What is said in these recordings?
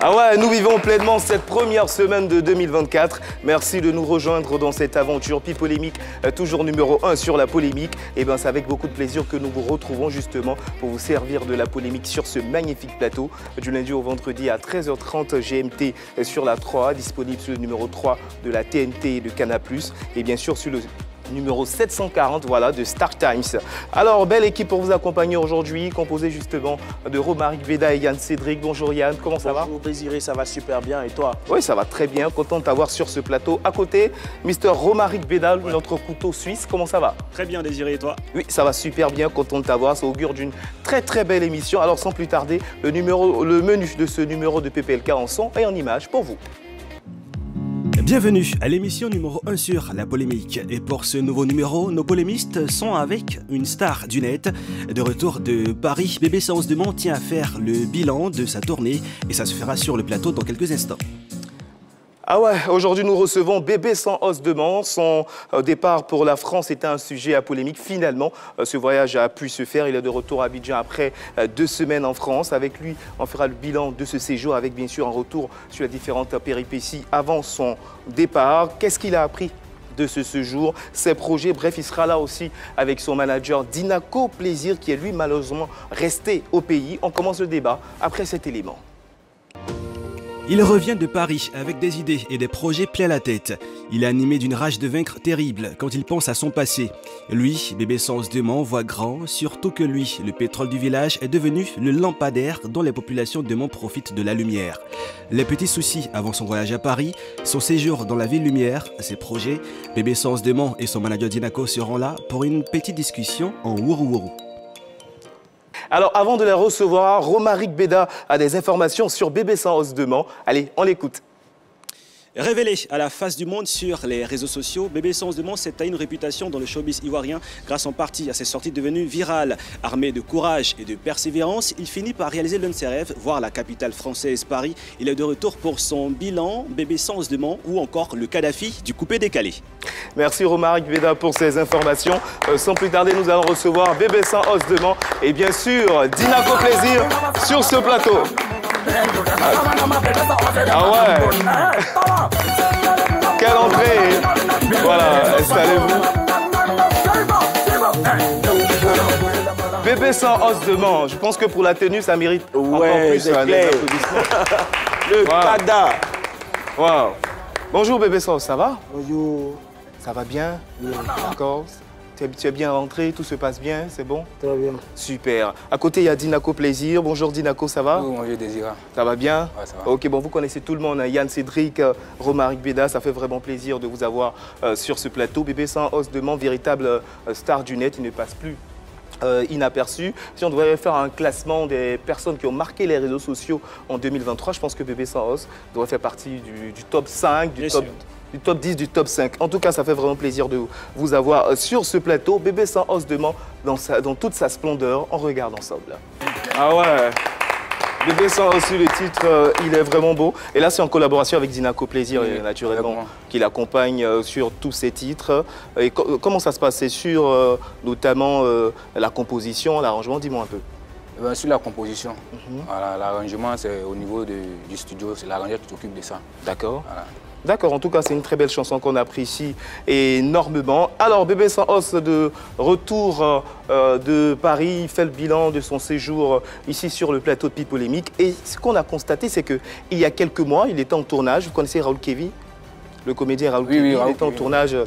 Ah ouais, nous vivons pleinement cette première semaine de 2024. Merci de nous rejoindre dans cette aventure Pipolémique, toujours numéro 1 sur la polémique. Et bien c'est avec beaucoup de plaisir que nous vous retrouvons justement pour vous servir de la polémique sur ce magnifique plateau. Du lundi au vendredi à 13h30 GMT sur la 3, disponible sur le numéro 3 de la TNT et de Canal+. Et bien sûr sur le numéro 740 voilà, de Star Times. Alors, belle équipe pour vous accompagner aujourd'hui, composée justement de Romaric Beda et Yann Cédric. Bonjour Yann, comment ça va? Bonjour Désiré, ça va super bien et toi? Oui, ça va très bien, content de t'avoir sur ce plateau. À côté, Mr Romaric Beda, notre couteau suisse, comment ça va? Très bien Désiré et toi? Oui, ça va super bien, content de t'avoir, ça augure d'une très belle émission. Alors sans plus tarder, le menu de ce numéro de PPLK en son et en image pour vous. Bienvenue à l'émission numéro 1 sur la polémique. Et pour ce nouveau numéro, nos polémistes sont avec une star du net. De retour de Paris, Bébé Sans Os Demain tient à faire le bilan de sa tournée et ça se fera sur le plateau dans quelques instants. Ah ouais, aujourd'hui nous recevons Bébé Sans Os Demain. Son départ pour la France était un sujet à polémique. Finalement, ce voyage a pu se faire. Il est de retour à Abidjan après 2 semaines en France. Avec lui, on fera le bilan de ce séjour avec bien sûr un retour sur les différentes péripéties avant son départ. Qu'est-ce qu'il a appris de ce séjour, ses projets? Bref, il sera là aussi avec son manager Dinako Plaisir qui est lui malheureusement resté au pays. On commence le débat après cet élément. Il revient de Paris avec des idées et des projets plein la tête. Il est animé d'une rage de vaincre terrible quand il pense à son passé. Lui, Bébé Sans Os Demain, voit grand, surtout que lui, le pétrole du village, est devenu le lampadaire dont les populations de Mont profitent de la lumière. Les petits soucis avant son voyage à Paris, son séjour dans la ville lumière, ses projets, Bébé Sans Os Demain et son manager Dinako seront là pour une petite discussion en wourou-wourou. Alors, avant de les recevoir, Romaric Beda a des informations sur Bébé Sans Os Demain. Allez, on l'écoute. Révélé à la face du monde sur les réseaux sociaux, Bébé Sans Os Demain s'est taillé une réputation dans le showbiz ivoirien grâce en partie à ses sorties devenues virales. Armé de courage et de persévérance, il finit par réaliser l'un de ses rêves, voir la capitale française Paris. Il est de retour pour son bilan Bébé Sans Os Demain ou encore le Kadhafi du coupé décalé. Merci Romaric Beda pour ces informations. Sans plus tarder, nous allons recevoir Bébé Sans Os Demain et bien sûr Dinako Plaisir sur ce plateau. Ah ouais. Quelle entrée. Voilà, installez-vous. Bébé Sans Os Demain, je pense que pour la tenue, ça mérite encore plus un applaudissement. Le Kada. Wow. Bonjour Bébé Sans Os, ça va? Bonjour. Ça va bien? Oui. D'accord. Tu es bien rentré, tout se passe bien, c'est bon? Très bien. Super. À côté, il y a Dinako Plaisir. Bonjour Dinako, ça va? Oui, bonjour Désiré. Ça va bien? Ouais, ça va. Ok, bon, vous connaissez tout le monde, hein. Yann Cédric, Romaric Beda, ça fait vraiment plaisir de vous avoir sur ce plateau. Bébé Sans Os Demain, véritable star du net, il ne passe plus inaperçu. Si on devrait faire un classement des personnes qui ont marqué les réseaux sociaux en 2023, je pense que Bébé Sans Os devrait faire partie du top 5, du top 10, du top 5. En tout cas, ça fait vraiment plaisir de vous avoir sur ce plateau. Bébé Sans Os Demain dans toute sa splendeur. On regarde ensemble. Ah ouais. Bébé Sans Os, le titre, il est vraiment beau. Et là, c'est en collaboration avec Dinako Plaisir, oui, naturellement, qui l'accompagne sur tous ses titres. Et comment ça se passe? C'est sur notamment la composition, l'arrangement? Dis-moi un peu. Eh bien, sur la composition, voilà, l'arrangement, c'est au niveau du studio, c'est l'arrangeur qui s'occupe de ça. D'accord. Voilà. D'accord, en tout cas, c'est une très belle chanson qu'on apprécie énormément. Alors, Bébé Sans Os, de retour de Paris, il fait le bilan de son séjour ici sur le plateau de Pipolémique. Et ce qu'on a constaté, c'est qu'il y a quelques mois, il était en tournage. Vous connaissez Raoul Kévi, le comédien Raoul Kévi? Oui, il était en tournage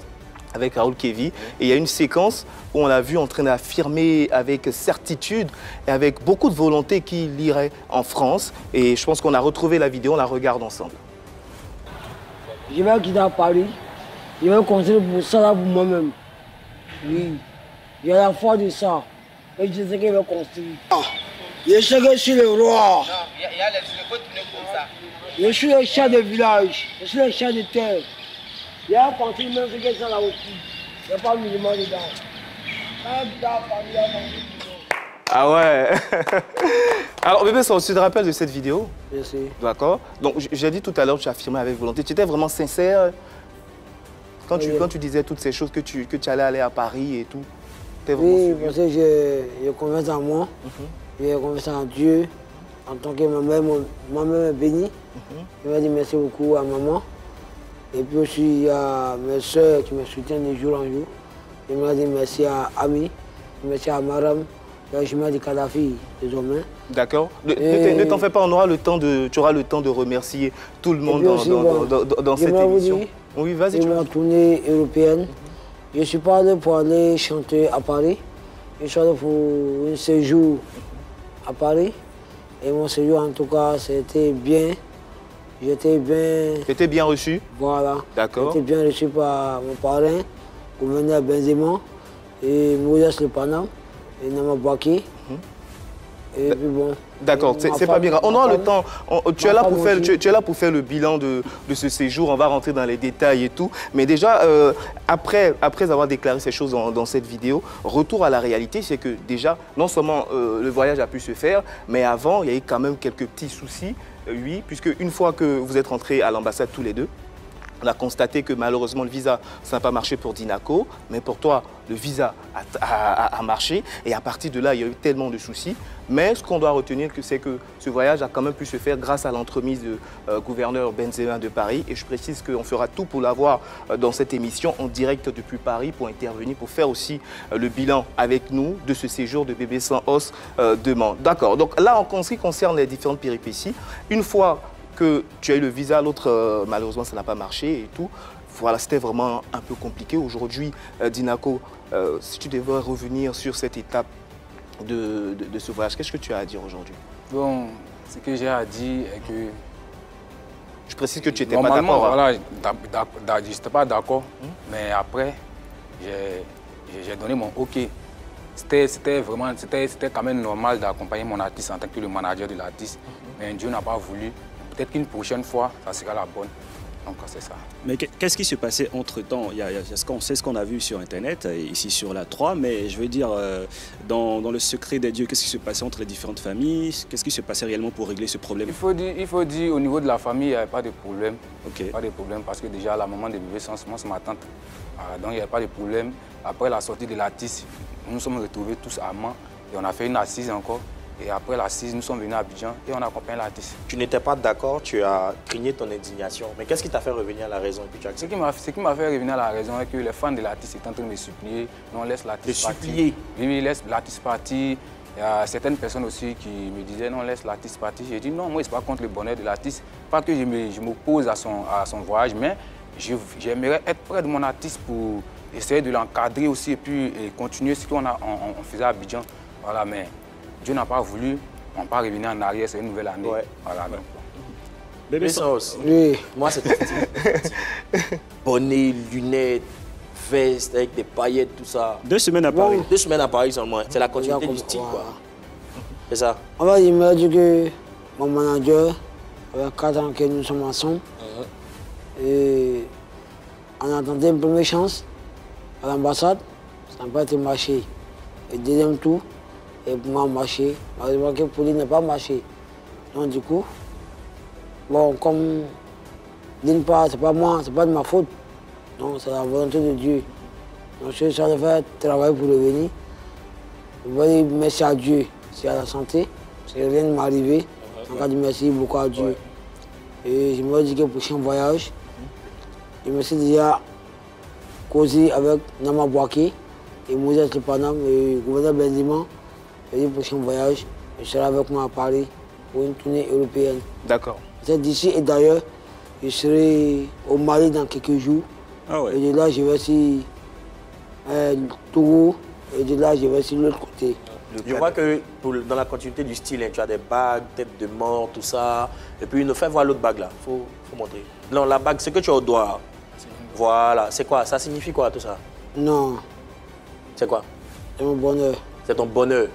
avec Raoul Kévi. Et il y a une séquence où on l'a vu en train d'affirmer avec certitude et avec beaucoup de volonté qu'il irait en France. Et je pense qu'on a retrouvé la vidéo, on la regarde ensemble. Je vais quitter à Paris. Je vais construire pour ça là pour moi-même. Oui. J'ai la foi de ça. Et je sais qu'il va construire. Je sais que je suis le roi. Non, il y a les faut tourner comme ça. Je suis le chef de village. Je suis le chef de terre. Il y a construit même ce que ça là aussi. Il n'y a pas de mouvement dedans. Quand tu à Paris, il y a Ah ouais. Alors Bébé Sans Os, tu te rappelles de cette vidéo? Je sais. D'accord. Donc j'ai dit tout à l'heure, tu as affirmé avec volonté. Tu étais vraiment sincère quand tu disais toutes ces choses que tu allais aller à Paris et tout. Oui, parce que j'ai confiance en moi, j'ai confiance en Dieu. en tant que ma mère est bénie. Je vais dire merci beaucoup à maman. Et puis aussi, il y a mes soeurs qui me soutiennent de jour en jour. Je vais dire merci à Ami, merci à Maram, je vais dire Kadhafi, désormais. D'accord. Ne t'en fais pas, tu auras le temps de remercier tout le monde dans cette émission. Oui, vas-y. C'est ma tournée européenne. Je suis pas allé pour aller chanter à Paris. Je suis allé pour un séjour à Paris. Et mon séjour, en tout cas, c'était bien. J'étais bien... J'étais bien reçu? Voilà. D'accord. J'étais bien reçu par mon parrain, gouverneur Benzema, et Moses Le Panam, et Nama Bouaké. Et puis bon... D'accord, c'est pas bien grave. On aura le temps. Tu es là pour faire le bilan de ce séjour. On va rentrer dans les détails et tout. Mais déjà, après avoir déclaré ces choses dans cette vidéo, retour à la réalité, c'est que déjà, non seulement le voyage a pu se faire, mais avant, il y a eu quand même quelques petits soucis. Oui, puisque une fois que vous êtes rentrés à l'ambassade tous les deux, on a constaté que malheureusement le visa, ça n'a pas marché pour Dinako, mais pour toi, le visa a marché. Et à partir de là, il y a eu tellement de soucis. Mais ce qu'on doit retenir, c'est que ce voyage a quand même pu se faire grâce à l'entremise du gouverneur Benzema de Paris. Et je précise qu'on fera tout pour l'avoir dans cette émission en direct depuis Paris pour intervenir, pour faire aussi le bilan avec nous de ce séjour de bébé sans os de Mans. D'accord. Donc là, en ce qui concerne les différentes péripéties, une fois que tu as eu le visa, l'autre, malheureusement, ça n'a pas marché et tout. Voilà, c'était vraiment un peu compliqué. Aujourd'hui, Dinako, si tu devais revenir sur cette étape de ce voyage, qu'est-ce que tu as à dire aujourd'hui? Bon, ce que j'ai à dire est que... Je précise que tu n'étais pas d'accord. Voilà, je n'étais pas d'accord, mais après, j'ai donné mon OK. C'était quand même normal d'accompagner mon artiste en tant que le manager de l'artiste, mais Dieu n'a pas voulu. Peut-être qu'une prochaine fois, ça sera la bonne. Donc c'est ça. Mais qu'est-ce qui s'est passé entre-temps? On sait ce qu'on a vu sur Internet, ici sur la 3, mais je veux dire, dans le secret des dieux, qu'est-ce qui s'est passé entre les différentes familles? Qu'est-ce qui s'est passé réellement pour régler ce problème? Il faut dire au niveau de la famille, il n'y avait pas de problème. Okay. Pas de problème parce que déjà, la maman de bébé sans moi, c'est ma tante. Donc il n'y avait pas de problème. Après la sortie de l'artiste, nous nous sommes retrouvés tous à Mans et on a fait une assise encore. Et après l'assise, nous sommes venus à Abidjan et on a accompagné l'artiste. Tu n'étais pas d'accord, tu as cligné ton indignation. Mais qu'est-ce qui t'a fait revenir à la raison? Ce qui m'a fait revenir à la raison est que les fans de l'artiste étaient en train de me supplier. Non, laisse l'artiste partir. Supplier? Oui, laisse l'artiste partir. Il y a certaines personnes aussi qui me disaient non, laisse l'artiste partir. J'ai dit non, moi, je ne suis pas contre le bonheur de l'artiste. Pas que je m'oppose à son voyage, mais j'aimerais être près de mon artiste pour essayer de l'encadrer aussi et puis continuer ce qu'on faisait à Abidjan. Voilà, mais Dieu n'a pas voulu, on ne va pas revenir en arrière, c'est une nouvelle année. Ouais. Voilà, donc. Bébé Sauce, Oui. moi c'est ton style. Bonnet, lunettes, veste avec des paillettes, tout ça. 2 semaines à Paris. 2 semaines à Paris seulement. C'est la continuité du style, quoi. C'est ça. En fait, il m'a dit que mon manager, avec 4 ans que nous sommes ensemble, et on a tenté une première chance à l'ambassade, ça n'a pas été marché. Et deuxième tour, et pour moi, marché. Malheureusement, que pour lui, n'a pas marché. Donc, du coup, bon, comme d'une part, c'est pas moi, c'est pas de ma faute. Donc, c'est la volonté de Dieu. Donc, je suis en train de travailler pour revenir. Je veux dire merci à Dieu, c'est à la santé. C'est rien ne m'est arrivé. Donc, je dis merci beaucoup à Dieu. Et je me dis que pour le prochain voyage, je me suis déjà causé avec Nama Bouaké et Moses Le Panam et le gouverneur Benzema. Et le prochain voyage, je serai avec moi à Paris pour une tournée européenne. D'accord. C'est d'ici et d'ailleurs, je serai au Mali dans quelques jours. Ah ouais. Et de là, je vais sur Togo. Et de là, je vais sur l'autre côté. Je vois que dans la continuité du style, hein, tu as des bagues, tête de mort, tout ça. Et puis, fais voir l'autre bague là. Faut montrer. Non, la bague, c'est que tu as au doigt. Voilà. C'est quoi? Ça signifie quoi tout ça? Non. C'est quoi? C'est mon bonheur. C'est ton bonheur.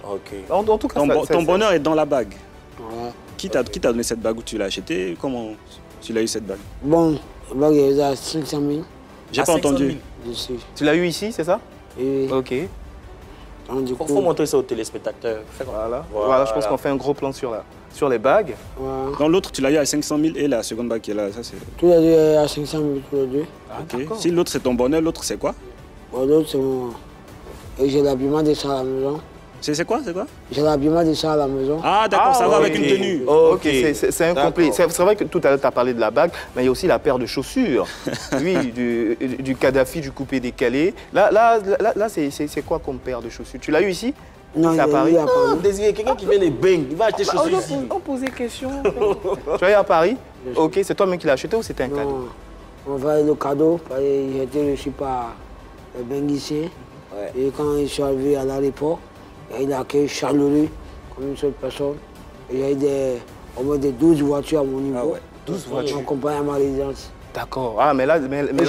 Ok. En tout cas, ton bonheur est dans la bague. Ouais. Qui t'a donné cette bague où tu l'as achetée? Comment tu l'as eu cette bague? Bon, la bague est à 500 000. J'ai pas entendu. Ici. Tu l'as eu ici, c'est ça? Et Ok. donc, du coup, Faut montrer ça aux téléspectateurs. Fais quoi? Voilà, je pense qu'on fait un gros plan sur les bagues. voilà. Dans l'autre, tu l'as eu à 500 000 et la seconde bague qui est là, ça c'est... Tous les deux est à 500 000, tous les deux. Ok. Si l'autre c'est ton bonheur, l'autre c'est quoi? Bon, l'autre, c'est mon... Et j'ai l'habillement de ça à la maison. C'est quoi? J'ai l'habillement de ça à la maison. Ah, d'accord, ça va avec une ok. tenue. Ok, c'est incomplet. C'est vrai que tout à l'heure, tu as parlé de la bague, mais il y a aussi la paire de chaussures. Oui, du Kadhafi, du coupé-décalé. Là, c'est quoi comme paire de chaussures? Tu l'as eu ici? Non, C'est à Paris? à Paris. Désiré, quelqu'un qui fait les bangs, il va acheter chaussures ici. On posait question. Tu as eu à Paris? Ok, c'est toi-même qui l'as acheté ou c'était un cadeau? On va le cadeau, parce que j'ai été reçu par le benguicien. Et quand je suis arrivé à l'aéroport, il a accueilli chaleureux comme une seule personne. Il y a eu au moins des 12 voitures à mon niveau. Ah ouais, 12 voitures. On accompagne à ma résidence. D'accord. Ah, mais là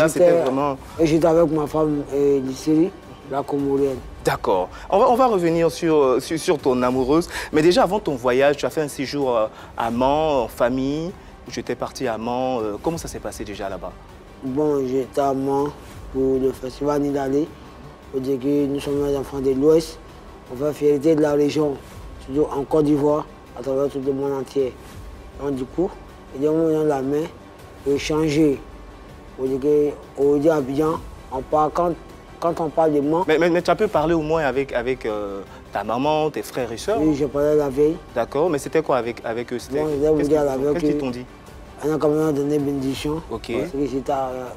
c'était vraiment... Et j'étais avec ma femme Lycérie, la Comorienne. D'accord. On va revenir sur ton amoureuse. Mais déjà, avant ton voyage, tu as fait un séjour à Mans, en famille. Tu étais parti à Mans. Comment ça s'est passé déjà là-bas? Bon, j'étais à Mans pour le festival Nidalé. Pour dire que nous sommes les enfants de l'Ouest. On fait fierté de la région, surtout en Côte d'Ivoire, à travers tout le monde entier. Donc du coup, il y a dans la main pour échanger. Pour dire qu'aujourd'hui à Abidjan, on parle, quand on parle de Mans... Mais tu as pu parler au moins avec ta maman, tes frères et sœurs? Oui, j'ai parlé la veille. D'accord, mais c'était quoi avec eux? Bon, je vais vous dire la veille Qu'est-ce qu'ils t'ont dit? On a quand même donné bénédiction. Ok. Parce que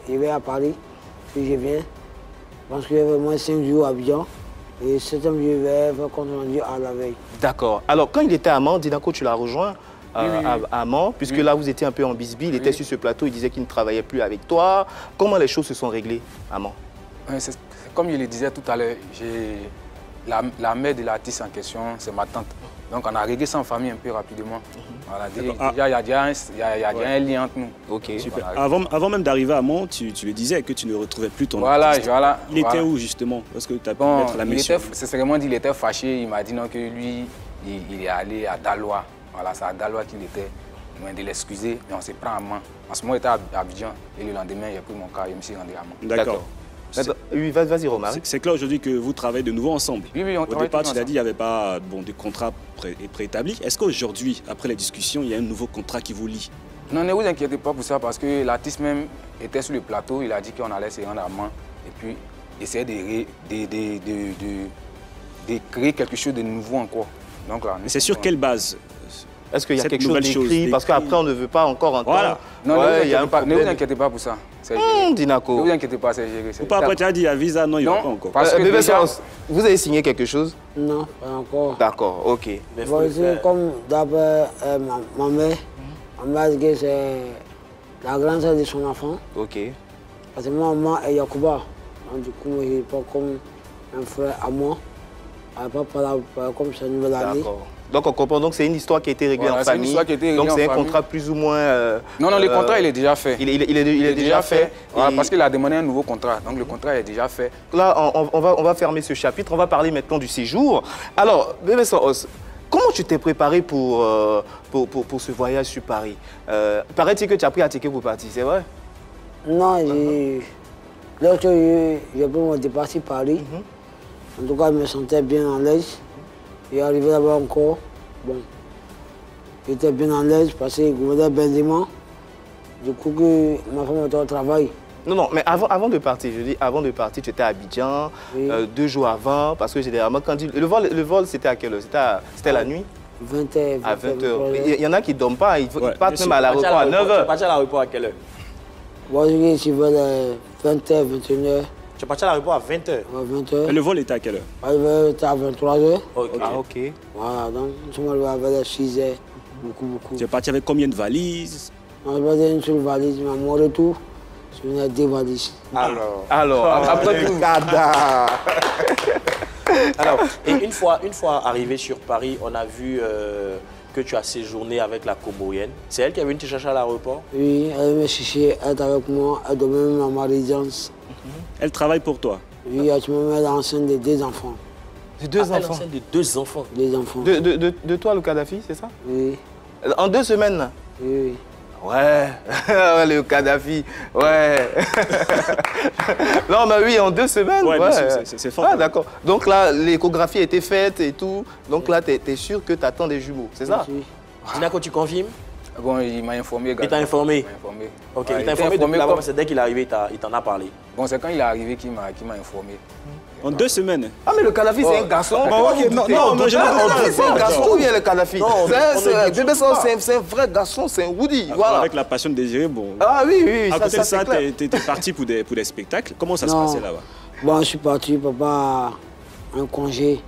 je vais à Paris, puis je viens. Parce qu'il y avait moins 5 jours à Abidjan. Et 7e jour, je vais faire compte rendu à la veille. D'accord. Alors, quand il était à Mans, Dinako, tu l'as rejoint à Mans, puisque là, vous étiez un peu en bisbille. Il était sur ce plateau, il disait qu'il ne travaillait plus avec toi. Comment les choses se sont réglées à Mans? Comme je le disais tout à l'heure, la mère de l'artiste en question, c'est ma tante. Donc on a réglé ça en famille un peu rapidement. Voilà, déjà, il y a déjà un lien entre nous. Ok. Super. Avant même d'arriver à Mans, tu le disais que tu ne retrouvais plus ton artiste. Voilà. Il était où justement? Parce que tu as pu mettre la mission. C'est vraiment dit, il était fâché. Il m'a dit non, que lui, il est allé à Daloa. Voilà, c'est à Daloa qu'il était. Il m'a dit de l'excuser, mais on se prend à Mans. En ce moment, il était à Abidjan et le lendemain, j'ai pris mon cas et je me suis rendu à Mans. D'accord. Oui, vas-y, Romain. C'est clair aujourd'hui que vous travaillez de nouveau ensemble. Oui, on Au départ, tu l'as dit, il n'y avait pas de contrat préétabli. Est-ce qu'aujourd'hui, après les discussions, il y a un nouveau contrat qui vous lie? Non, ne vous inquiétez pas pour ça, parce que l'artiste même était sur le plateau. Il a dit qu'on allait se rendre à Mans et puis essayer de créer quelque chose de nouveau encore. Donc là, c'est sur quelle base? Est-ce qu'il y a quelque chose d'écrit? Parce qu'après, on ne veut pas encore entendre. Voilà. Non, ne vous inquiétez pas pour ça. Dinako. Ne vous inquiétez pas, c'est géré. Ou pas après, tu as dit à visa, non, il n'y a pas encore. Parce que Bébé déjà... vous avez signé quelque chose? Non, pas encore. D'accord, ok. Bon, comme d'après ma mère dit que c'est la grande sœur de son enfant. Ok. Parce que moi, maman est Yakuba. Donc du coup, je n'ai pas comme un frère à moi. Elle n'est pas comme sa nouvelle année. D'accord. Donc on comprend, donc c'est une histoire qui a été réglée en famille. Donc c'est un contrat plus ou moins... non, le contrat il est déjà fait. Il est déjà fait. Voilà, parce qu'il a demandé un nouveau contrat, donc le contrat est déjà fait. Là, on va fermer ce chapitre, on va parler maintenant du séjour. Alors, Bébé Sanos, comment tu t'es préparé pour ce voyage sur Paris? Paraît-il que tu as pris un ticket pour partir, c'est vrai? Non, lorsque j'ai pris mon départ sur Paris, en tout cas, je me sentais bien en l'aise. Et arrivé là-bas encore, bon, j'étais bien en l'aise parce que je gouvernais Benzema. Du coup, que ma femme était au travail. Non, mais avant de partir, je dis, avant de partir, tu étais à Abidjan, oui. 2 jours avant, parce que généralement, quand le vol c'était à quelle heure? C'était la nuit? 20h. À 20h. Il y en a qui ne dorment pas, ils partent même à l'aéroport à 9h. Tu es parti à l'aéroport à quelle heure? Moi, je suis vers 20h, 21h. Tu es parti à l'aéroport à 20h? À 20h. Et le vol était à quelle heure? Le vol était à 23h. Okay. Ah, ok. Voilà, donc nous sommes arrivés vers 6h. Beaucoup. Tu es parti avec combien de valises? On est parti une seule valise, mais à mon retour, je venais avec 2 valises. Alors, après tout. Alors, et une fois arrivé sur Paris, on a vu que tu as séjourné avec la Comorienne. C'est elle qui est venue te chercher à l'aéroport? Oui, elle m'a cherché, elle est avec moi, elle doit même à ma résidence. Elle travaille pour toi? Oui, tu me mets enceinte de 2 enfants. De 2 enfants? Elle est enceinte de 2 enfants? 2 enfants. De toi, le Kadhafi, c'est ça? Oui. En 2 semaines? Oui. Ouais, le Kadhafi, ouais. Non, mais oui, en 2 semaines. Ouais. C'est fort. Ah, d'accord. Donc là, l'échographie a été faite et tout. Donc là, tu es sûr que tu attends des jumeaux, c'est ça? Oui. Dinako, tu confirmes? Bon, il m'a informé également. Il t'a informé? Il m'a informé. Ok, Ouais, il t'a informé depuis comme... là-bas, c'est dès qu'il est arrivé, il t'en a parlé. Bon, c'est quand il est arrivé qu'il m'a informé. En 2 semaines. Ah, mais le Kadhafi, c'est un garçon. Ok, non, mais je c'est un garçon ou bien le Kadhafi? Bébé Sens, c'est un vrai garçon, c'est un Woody. Voilà. Avec la passion désirée, bon. Ah oui, oui, À côté de ça, c'est tu étais parti pour des spectacles. Comment ça se Non. passait là-bas? Bon, je suis parti, papa, un congé.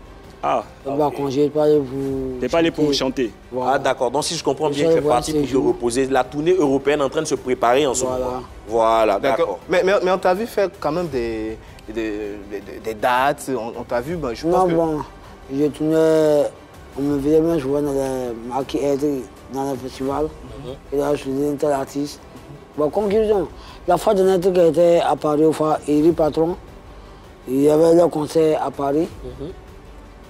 Ah, Papa, congé, pas aller pour. t'es pas allé pour chanter. Ah d'accord, donc si je comprends bien, Je tu es vois parti ces pour te jours. reposer. La tournée européenne en train de se préparer en ce Voilà. moment. Voilà, D'accord. d'accord. Mais on t'a vu faire quand même des dates. On t'a vu, ben, je pense Non, que... bon, je tournais, on me faisait même jouer dans les marqués dans le festival. Et là, je faisais un tel artiste. Bon, conclusion, la fois dernière qui était à Paris, au fois, Eri Patron, il y avait le concert à Paris.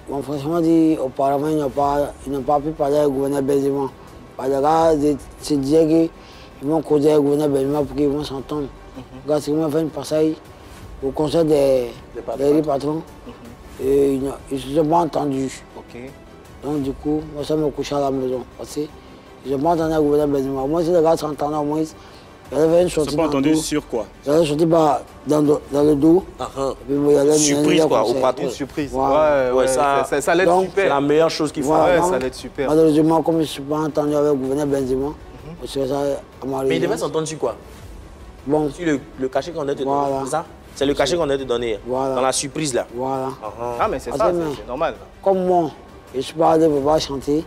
Bon, franchement, dit, auparavant, ils n'ont pas pu parler avec le gouverneur Benzema. Parce que les gars se disaient qu'ils vont causer avec le gouverneur Benzema pour qu'ils vont s'entendre. Regarde, c'est comment faire une passage au concert des patrons. Et ils ne se sont pas entendus. Ok. Donc, du coup, moi, ça me couchait à la maison. Parce qu'ils ne sont pas entendus avec le gouverneur Benzema. Moi, si les gars s'entendaient, au moins, il y avait une Ils sortie. sont pas entendus sur quoi? Il y avait une sortie dans le dos. Et puis, il y avait Surprise quoi, au patron. Une surprise. Voilà. Ouais, ça allait être Donc, C'est la super. meilleure chose qu'il faut. Voilà. Ouais, ça allait être super. Malheureusement, comme je ne suis pas entendu avec le gouverneur Benzema, c'est ça à ma Mais il devait résidence. s'entendre sur quoi? Bon, Sur le cachet qu'on a te donné, Voilà. c'est ça? C'est le cachet qu'on a te donné, Voilà. dans la surprise là. voilà. Ah, mais c'est ça, Attends, c'est normal. Comme moi, je suis pas allé pour pas chanter.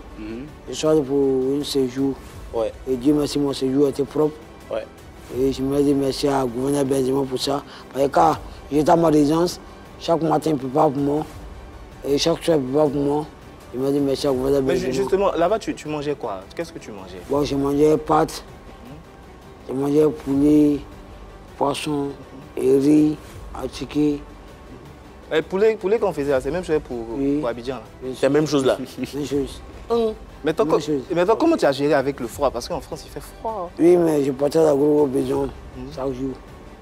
Je suis allé pour un séjour. Ouais, Et Dieu merci, mon séjour était propre. ouais. Et je me dis merci à gouverneur Benzema pour ça. Parce que quand j'étais à ma résidence, chaque matin, il prépare pour moi. Et chaque soir, il prépare pour moi. Je me dis merci à gouverneur Mais Benzema. justement, là-bas, tu mangeais quoi? Qu'est-ce que tu mangeais? Bon, j'ai mangé pâtes, j'ai mangé poulet, poisson, et riz, attiqué. Poulet qu'on faisait là, c'est même chose Oui. pour Abidjan. Là. C'est la même chose là. Même chose. Maintenant, Même chose. comment tu as géré avec le froid? Parce qu'en France, il fait froid. Oui, mais je portais la grosse besoin chaque jour.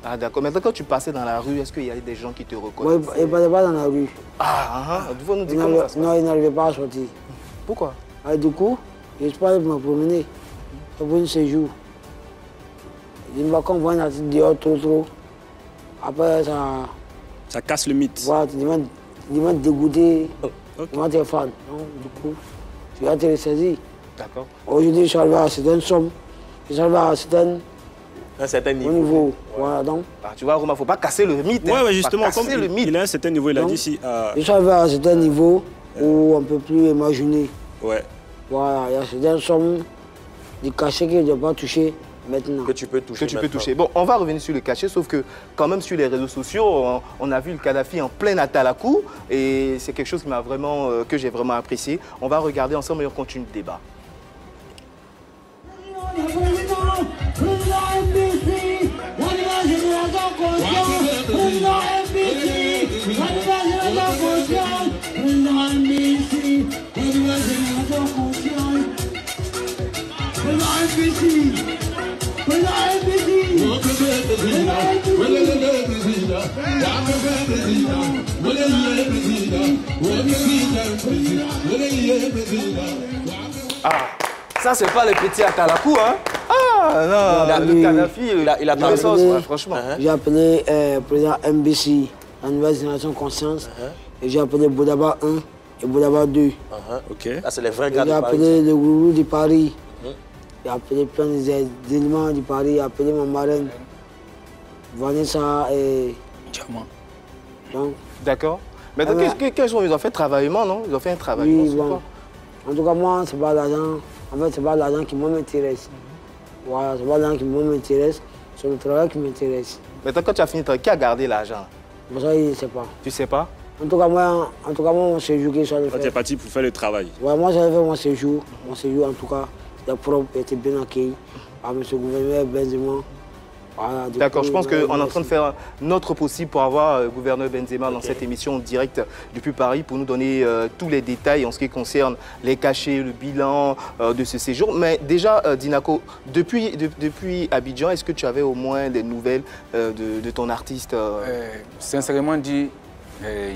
Ah, d'accord. Maintenant, quand tu passais dans la rue, est-ce qu'il y avait des gens qui te Moi, reconnaissaient? il ne parlait pas dans la rue. Ah, tu vas nous dire comment ça se passe? Non, il n'arrivait pas à sortir. Pourquoi? Et du coup, je suis pas allé me promener. C'est pour un séjour. Je ne vais pas voir un artiste dehors trop. Après, Ça casse le mythe. voilà, tu deviens dégoûté, tu deviens très fan. Donc, du coup, tu vas te ressaisir. D'accord. Aujourd'hui, je suis arrivé à certaines sommes, je suis arrivé à certains Un certain niveau. niveaux. Voilà, donc, Ah, tu vois, Romain, il ne faut pas casser le mythe. Ouais, hein. ouais, justement, Pas comme casser le mythe. il a un certain niveau, il a Non. dit si. je suis arrivé à certains niveaux où on ne peut plus imaginer. Ouais. Voilà, il y a certaines sommes du cachet que je ne dois pas toucher maintenant. Que tu peux toucher. Que tu peux maintenant. toucher. Bon, on va revenir sur le cachet, sauf que quand même sur les réseaux sociaux, on a vu le Kadhafi en plein Atalakou et c'est quelque chose qui m'a vraiment, que j'ai vraiment apprécié. On va regarder ensemble et on continue le débat. Ah, ça c'est pas le petit Atalakou, hein? Ah non, le Kadhafi, il a le parlé. sens, ouais, franchement. J'ai appelé le président MBC, la nouvelle génération conscience, et j'ai appelé Boudaba 1 et Boudaba 2. Ok. Ah, c'est les vrais Et gars j'ai de Paris. appelé le gourou de Paris. J'ai appelé plein d'éléments du Paris, j'ai appelé ma marraine, Vanessa et... Diamant. Donc, D'accord. Mais Ah, qu'est-ce qu'ils ont fait travaillement, non? Ils ont fait un travaillement oui, sur bon. quoi? En tout cas, moi, c'est pas l'argent. En fait, c'est pas l'argent qui m'intéresse. Voilà, c'est pas l'argent qui m'intéresse, c'est le travail qui m'intéresse. Maintenant, quand tu as fini, qui a gardé l'argent? Pour ça, il ne sait pas. Tu sais pas? En tout cas, moi, mon séjour, qu'il soit le Toi, tu es faire. parti pour faire le travail. Ouais, moi, j'avais fait mon séjour. Mon séjour, en tout cas, était propre, était bien accueilli par M. le gouverneur Benzema. Voilà, du D'accord, coup, je pense qu'on est en merci. train de faire notre possible pour avoir le gouverneur Benzema dans cette émission en direct depuis Paris pour nous donner tous les détails en ce qui concerne les cachets, le bilan de ce séjour. Mais déjà, Dinako, depuis Abidjan, est-ce que tu avais au moins des nouvelles de ton artiste Sincèrement dit,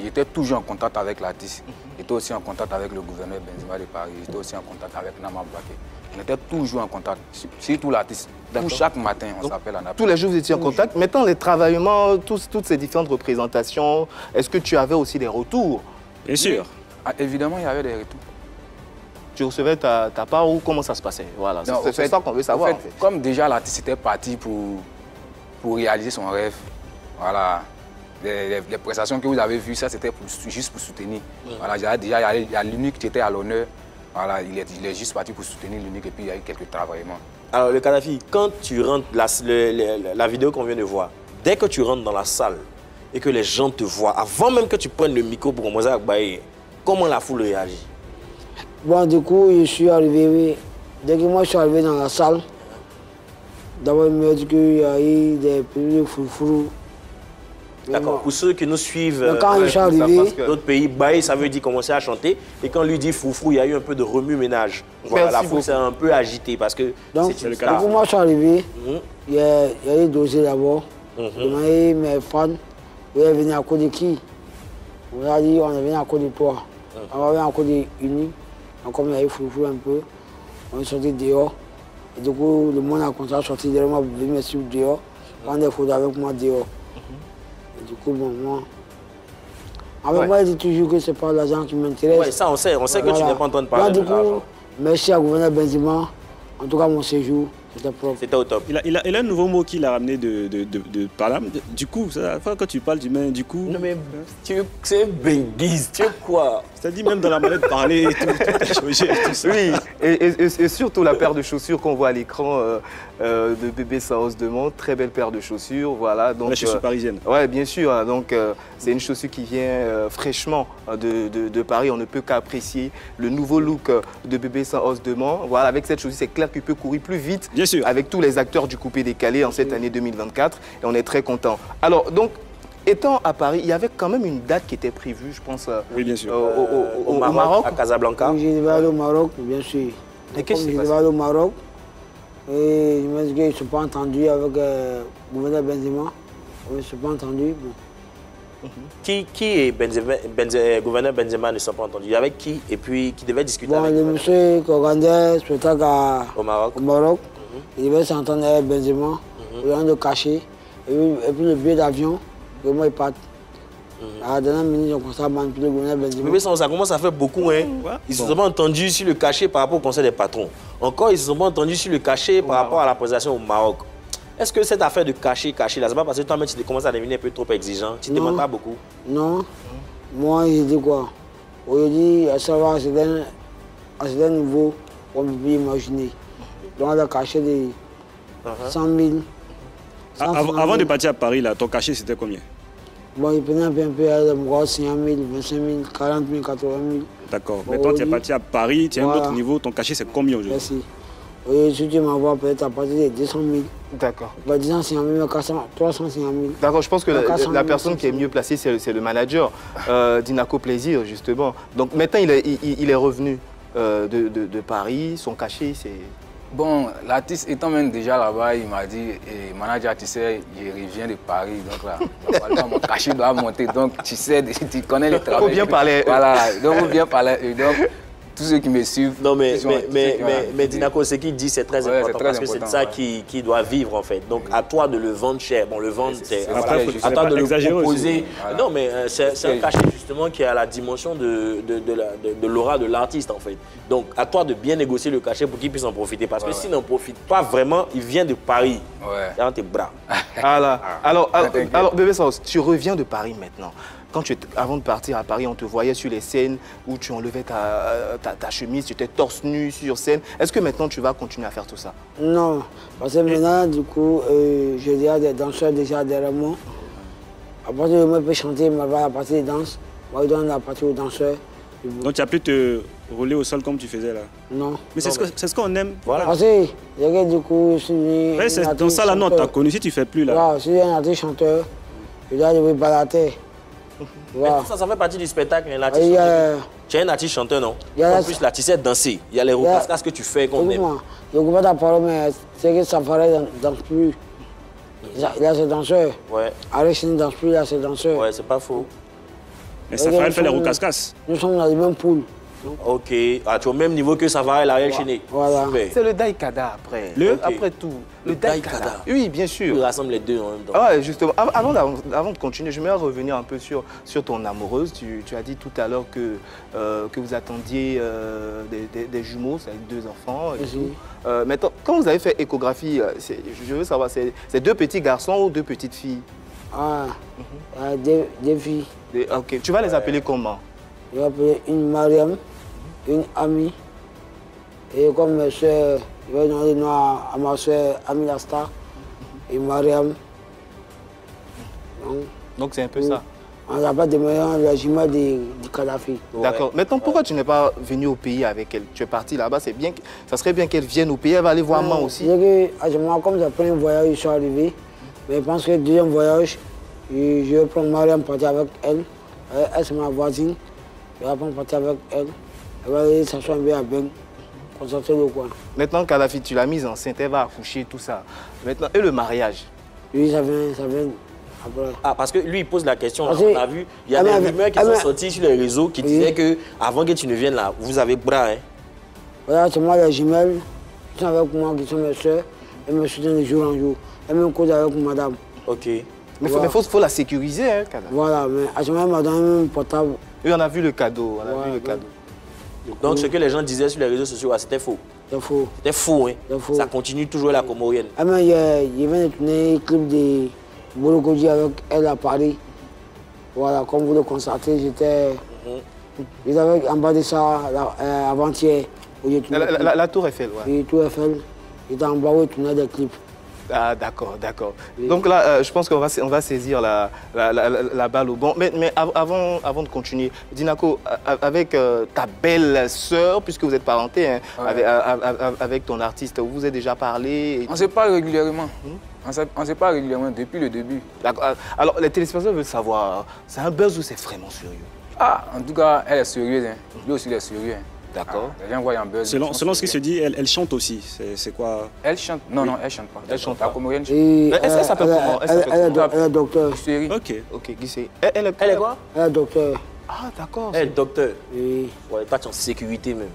J'étais toujours en contact avec l'artiste. J'étais aussi en contact avec le gouverneur Benzema de Paris. J'étais aussi en contact avec Nama Bouaké. On était toujours en contact, surtout l'artiste. Chaque matin, on s'appelle à Naples. Tous les jours, vous étiez en contact. Maintenant, les travaillements, toutes ces différentes représentations, est-ce que tu avais aussi des retours? Bien sûr. Ah, évidemment, il y avait des retours. Tu recevais ta part ou comment ça se passait? Voilà, c'est ça qu'on veut savoir. En fait. Comme déjà l'artiste était parti pour réaliser son rêve, voilà, les prestations que vous avez vues, ça c'était juste pour soutenir. Voilà, déjà, il y a l'unique qui était à l'honneur. Voilà, il est juste parti pour soutenir l'unique et puis il y a eu quelques travaillements. Alors, le Kadhafi, quand tu rentres, la vidéo qu'on vient de voir, dès que tu rentres dans la salle et que les gens te voient, avant même que tu prennes le micro pour commencer à bailler, comment la foule réagit? Bon, du coup, je suis arrivé, oui. Dès que moi je suis arrivé dans la salle, d'abord il m'a dit qu'il y a eu des petits foufous. D'accord. Pour ceux qui nous suivent quand je suis arrivé, d'autres pays, bailler, ça veut dire commencer à chanter. Et quand on lui dit foufou, il y a eu un peu de remue-ménage. Voilà, la foule s'est un peu agitée parce que c'est une star. Donc, moi je suis arrivé, il y a eu dosé d'abord. Il m'a dit, mes fans, vous êtes venus à cause de qui? On a dit, on est venu à cause de toi. On va venir à cause de Unique. Donc, comme il y a eu foufou un peu, on est sorti dehors. Et du coup, le monde a commencé à sortir derrière moi pour venir me suivre dehors, prendre des photos avec moi dehors. Et du coup, bon, moi. Avec moi, il dit toujours que ce n'est pas l'argent qui m'intéresse. Oui, ça, on sait que tu n'es pas en train de parler de l'argent. Merci à gouverneur Benzema. En tout cas, mon séjour, c'était propre. C'était au top. Il a un nouveau mot qu'il a ramené de Paname. Du coup, la fois que tu parles du même, du coup... Non mais, c'est benguise, tu es quoi? C'est-à-dire même dans la manière de parler et tout a changé, tout ça. Oui, et surtout la paire de chaussures qu'on voit à l'écran de Bébé Saos Demande, très belle paire de chaussures, voilà. Donc, la chaussure parisienne. Oui, bien sûr, hein, donc c'est une chaussure qui vient fraîchement de Paris, on ne peut qu'apprécier le nouveau look de Bébé Saos Demande. Voilà, avec cette chaussure, c'est clair qu'il peut courir plus vite, bien sûr, avec tous les acteurs du coupé décalé en cette année 2024, et on est très content. Alors, donc, étant à Paris, il y avait quand même une date qui était prévue, je pense, oui, bien sûr. au Maroc, à Casablanca. Oui, j'ai devais aller au Maroc, bien sûr. Et qu'est-ce qui s'est passé? J'ai devais aller au Maroc, et je me suis dit qu'ils ne sont pas entendus avec le gouverneur Benzema. Ils ne sont pas entendus. Bon. Qui est gouverneur Benzema ne sont pas entendus? Avec qui? Et puis qui devait discuter avec le monsieur qui organisait le spectacle au Maroc. Il devait s'entendre avec Benzema, il vient de cacher. Et puis le billet d'avion, vraiment il part. À la dernière minute, on commence à manipuler le gouverneur Benzema. Mais ça commence à faire beaucoup, hein. Ils ne se sont pas entendus sur le cachet par rapport au conseil des patrons. Encore, ils ne se sont pas entendus sur le cachet par rapport à la présentation au Maroc. Est-ce que cette affaire de cacher, là, c'est pas parce que toi-même tu commences à devenir un peu trop exigeant? Tu ne demandes pas beaucoup? Non. Moi, j'ai dit quoi? Aujourd'hui, à savoir, à certain niveau, on ne peut plus imaginer. Donc, on a caché des 100 000. Avant de partir à Paris, là, ton cachet, c'était combien? Bon, il prenait un peu, il me 5 000, 25 000, 40 000, 80 000. D'accord. Mais toi, tu es parti à Paris, tu as un autre niveau, ton cachet, c'est combien aujourd'hui? Merci. Oui, si tu m'envoies peut-être à partir de 200 000. D'accord. 250 000, 350 000. D'accord, je pense que la personne qui est mieux placée, c'est le manager d'Inaco Plaisir, justement. Donc maintenant, il est revenu de Paris, son cachet, c'est... Bon, l'artiste étant même déjà là-bas, il m'a dit, manager, tu sais, je reviens de Paris, donc là, normalement, mon cachet doit monter. Donc, tu sais, tu connais le travail. Il faut bien parler. Voilà, donc, il faut bien parler. Donc, tous ceux qui me suivent... Non, mais Dinaco, ce qu'il dit, c'est très important parce que c'est ça qui doit vivre, en fait. Donc, à toi de le vendre cher. Bon, le vendre, c'est... À toi de le proposer. Voilà. Non, mais c'est un cachet, justement, qui a la dimension de l'aura de l'artiste, en fait. Donc, à toi de bien négocier le cachet pour qu'il puisse en profiter. Parce que s'il n'en profite pas vraiment, il vient de Paris. C'est dans tes bras. Alors, Bébé Saos, tu reviens de Paris maintenant. Avant de partir à Paris, on te voyait sur les scènes où tu enlevais ta chemise, tu étais torse nu sur scène. Est-ce que maintenant tu vas continuer à faire tout ça? Non, parce que maintenant, du coup, j'ai déjà des danseurs déjà derrière moi. À partir de moi, je peux chanter, mais à partir des danses, moi, je donne la partie aux danseurs. Donc tu as pu te rouler au sol comme tu faisais là? Non. Mais c'est ce qu'on aime. Voilà. Parce que du coup, je suis dans ça là, non, tu as connu, si tu ne fais plus là. Voilà, je suis un artiste chanteur, je dois me balader. Voilà. Mais tout ça fait partie du spectacle. Tu es un artiste chanteur, non? En plus, là, tu sais danser. Il y a les repas que tu fais qu'on aime. Je ne comprends pas ta parole, mais c'est que ça paraît ne danse plus. Il y a ses danseurs. Ouais. Alex ne danse plus, il y a ses danseurs. Ouais, c'est pas faux. Mais Safarel fait les Roucascas. Nous sommes dans les mêmes poules. Ok. Ah, tu es au même niveau que Safarel, l'Ariel Chéné. Voilà. Super. C'est le Daikada après. Le Après tout. Le Daikada. Oui, bien sûr. Il rassemble les deux en même temps. Ah ouais, justement. Avant de continuer, je vais revenir un peu sur ton amoureuse. Tu as dit tout à l'heure que vous attendiez des jumeaux, avec 2 enfants et tout. Maintenant, quand vous avez fait échographie, je veux savoir, c'est 2 petits garçons ou 2 petites filles? Ah, des filles. Ok. Tu vas les appeler comment? Je vais appeler une Mariam, une amie. Et comme mes soeurs, je vais donner le nom à ma soeur Amina Star et Mariam. Donc c'est un peu ça. On n'a pas de moyens, la jumelle du Kadhafi. D'accord. Maintenant, pourquoi tu n'es pas venu au pays avec elle? Tu es parti là-bas, c'est bien. Ça serait bien qu'elle vienne au pays. Elle va aller voir moi aussi. Comme c'est le premier voyage, je suis arrivé. Mais je pense que le deuxième voyage, je vais prendre Mariam partir avec elle. Elle, c'est ma voisine. Je vais prendre partir avec elle. Elle va aller s'asseoir un peu à Ben. Concentrer le coin. Maintenant, Kadhafi, tu l'as mise enceinte, elle va accoucher, tout ça. Maintenant, et le mariage? Oui, ça vient après. Ah, parce que lui, il pose la question. Parce On a vu, il y a des rumeurs qui sont mais- sorties sur les réseaux qui disaient que avant que tu ne viennes là, vous avez bras. Hein. Voilà, c'est moi les jumelles qui sont avec moi, qui sont mes soeurs. Elles me soutiennent de jour en jour. Elles me causent avec madame. Ok. Mais Voilà. il faut la sécuriser, hein, Kadhafi. Voilà, mais à ce moment, elle m'a donné un portable. Oui, on a vu le cadeau. On a vu le cadeau. Donc ce que les gens disaient sur les réseaux sociaux, c'était faux. C'est faux. C'était faux, hein. C'est faux. Ça continue toujours la comorienne. Ah, mais je viens de tourner un clip de Bolokoji avec elle à Paris. Voilà, comme vous le constatez, j'étais en bas de ça avant-hier. La tour Eiffel, ouais. Et tout Eiffel. J'étais en bas où je tournais des clips. Ah, d'accord, d'accord. Donc là, je pense qu'on va saisir la balle au bon. Mais avant de continuer, Dinako, avec ta belle sœur, puisque vous êtes parenté, hein, avec ton artiste, vous vous êtes déjà parlé? On ne sait pas régulièrement. On ne sait pas régulièrement depuis le début. D'accord. Alors, les téléspectateurs veulent savoir, c'est un buzz ou c'est vraiment sérieux? Ah, en tout cas, elle est sérieuse. Hein. Lui aussi, il est sérieux. Hein. D'accord. Les gens voient un buzz. Selon ce qui se dit, elle chante aussi. C'est quoi? Elle chante? Non, non, elle chante pas. Elle chante La pas. comorienne chante. Elle s'appelle comment? Elle est docteur. Série. Ok. Ok, Guissé. Elle est quoi? Elle est docteur. Ah, d'accord. Elle est docteur. Oui. Ouais, toi, tu es en sécurité même.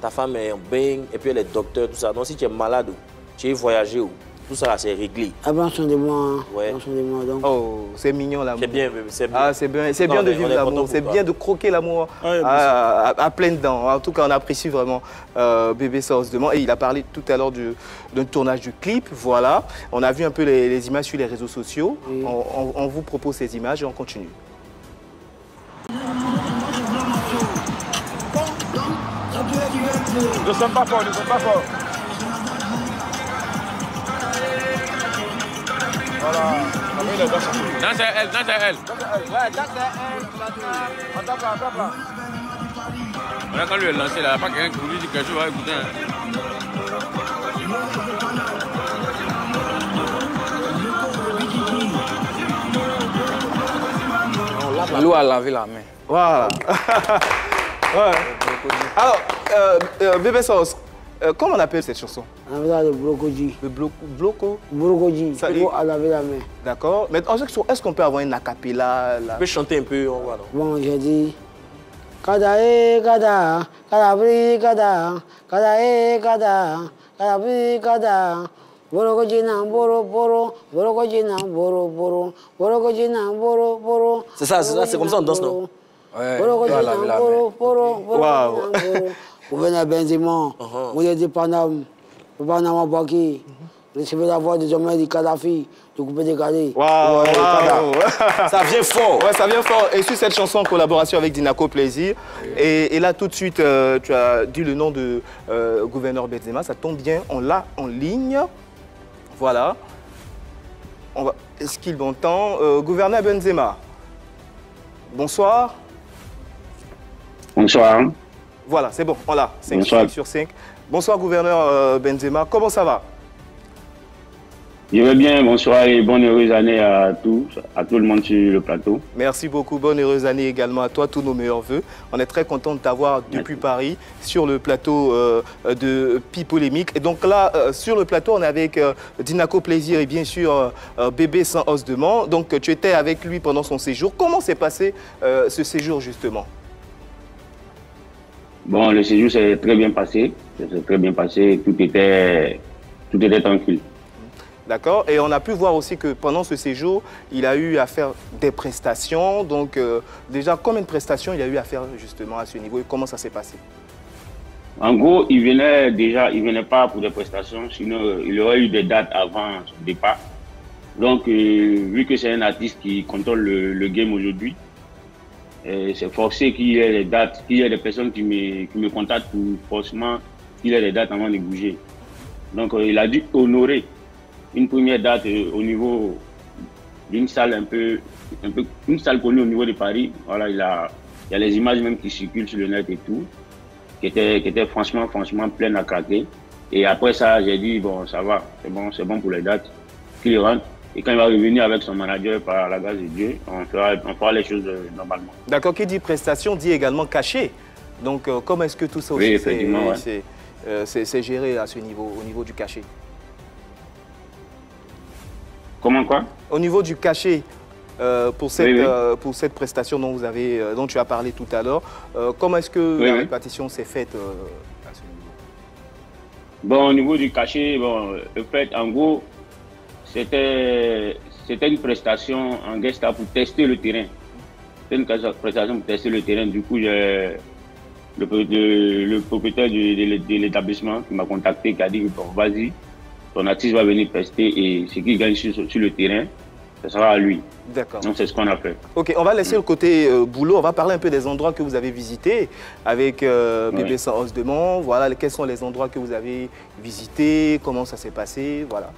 Ta femme est en bain et puis elle est docteur, tout ça. Donc si tu es malade, tu es voyagé, tout ça, c'est réglé. Elle prend soin de moi. Ouais. Elle prend soin de moi, donc. Oh, c'est mignon l'amour. C'est bien, c'est bien. Ah, c'est bien Non, de mais on vivre est l'amour, content c'est pour bien de croquer l'amour Ouais, à pleines dents. En tout cas, on apprécie vraiment Bébé Sauce Demain. Et il a parlé tout à l'heure d'un tournage du clip. Voilà, on a vu un peu les images sur les réseaux sociaux. Oui. On vous propose ces images et on continue. Ne sommes pas forts, ne sommes pas forts. Voilà. Dans c'est elle, dans c'est elle. Ouais, dans c'est elle. On tape là, on tape là. Voilà, quand lui est lancé là, il n'y a pas quelqu'un qui lui dit quelque chose, va écouter. L'eau a lavé la main. Voilà. Ouais. Alors, Bébé Sauce, comment on appelle cette chanson? On appelle ça le Bolokoji. Le bloco? Bolokoji. Ça Il faut laver la main. D'accord. Mais est-ce qu'on peut avoir une acapella là? Tu peux chanter un peu, on voit, non? Bon, j'ai dit. Kada e kada, kada bri kada, kada e kada, kada bri kada. Bolokoji na boro boro, bolokoji na boro boro, bolokoji na boro boro. C'est ça, c'est comme ça on danse, non? Ouais, Bolokoji l'eau a na lavé la boro main. boro, bolokoji Wow. na boro. Vous venez à Benzema, vous êtes dit Panam, vous venez à Mabaki, recevez la voix des hommes du Kadhafi, du coupé des cadets. Waouh, waouh. Ça vient fort. Ouais, ça vient fort. Et sur cette chanson en collaboration avec Dinako Plaisir. Et là, tout de suite, tu as dit le nom de gouverneur Benzema. Ça tombe bien, on l'a en ligne. Voilà. Est-ce qu'il m'entend? Gouverneur Benzema. Bonsoir. Bonsoir. Voilà, c'est bon, on l'a. 5 Bonsoir. sur 5. Bonsoir, gouverneur Benzema. Comment ça va? Je vais bien, bonsoir et bonne heureuse année à tout le monde sur le plateau. Merci beaucoup, bonne heureuse année également à toi, tous nos meilleurs voeux. On est très content de t'avoir depuis Paris sur le plateau de Pi Polémique. Et donc là, sur le plateau, on est avec Dinako Plaisir et bien sûr Bébé Sans Os de Man. Donc tu étais avec lui pendant son séjour. Comment s'est passé ce séjour justement? Bon, le séjour s'est très bien passé. Tout était tranquille. D'accord. Et on a pu voir aussi que pendant ce séjour, il a eu à faire des prestations. Donc, déjà, combien de prestations il a eu à faire justement à ce niveau et comment ça s'est passé? En gros, il venait pas pour des prestations, sinon il aurait eu des dates avant son départ. Donc, vu que c'est un artiste qui contrôle le game aujourd'hui, c'est forcé qu'il y ait des dates, qu'il y ait des personnes qui me contactent pour forcément qu'il y ait des dates avant de bouger. Donc, il a dû honorer une première date au niveau d'une salle une salle connue au niveau de Paris. Voilà, il y a les images même qui circulent sur le net et tout, qui étaient franchement pleines à craquer. Et après ça, j'ai dit, bon, ça va, c'est bon pour les dates, qu'il rentre. Et quand il va revenir avec son manager, par la grâce de Dieu, on fera les choses normalement. D'accord, qui dit prestation dit également cachet. Donc, comment est-ce que tout ça aussi c'est géré à ce niveau, au niveau du cachet? Comment quoi? Au niveau du cachet, pour cette prestation dont tu as parlé tout à l'heure, comment est-ce que la répartition s'est faite à ce niveau? Bon, au niveau du cachet, bon, le fait, en gros, c'était une prestation en guest star pour tester le terrain. C'était une prestation pour tester le terrain. Du coup, le propriétaire de l'établissement qui m'a contacté, qui a dit, bon, vas-y, ton artiste va venir tester et ce qu'il gagne sur le terrain, ce sera à lui. D'accord. Donc c'est ce qu'on a fait. Ok, on va laisser le côté boulot, on va parler un peu des endroits que vous avez visités avec Bébé Sans Os de Man. Voilà, quels sont les endroits que vous avez visités, comment ça s'est passé, voilà.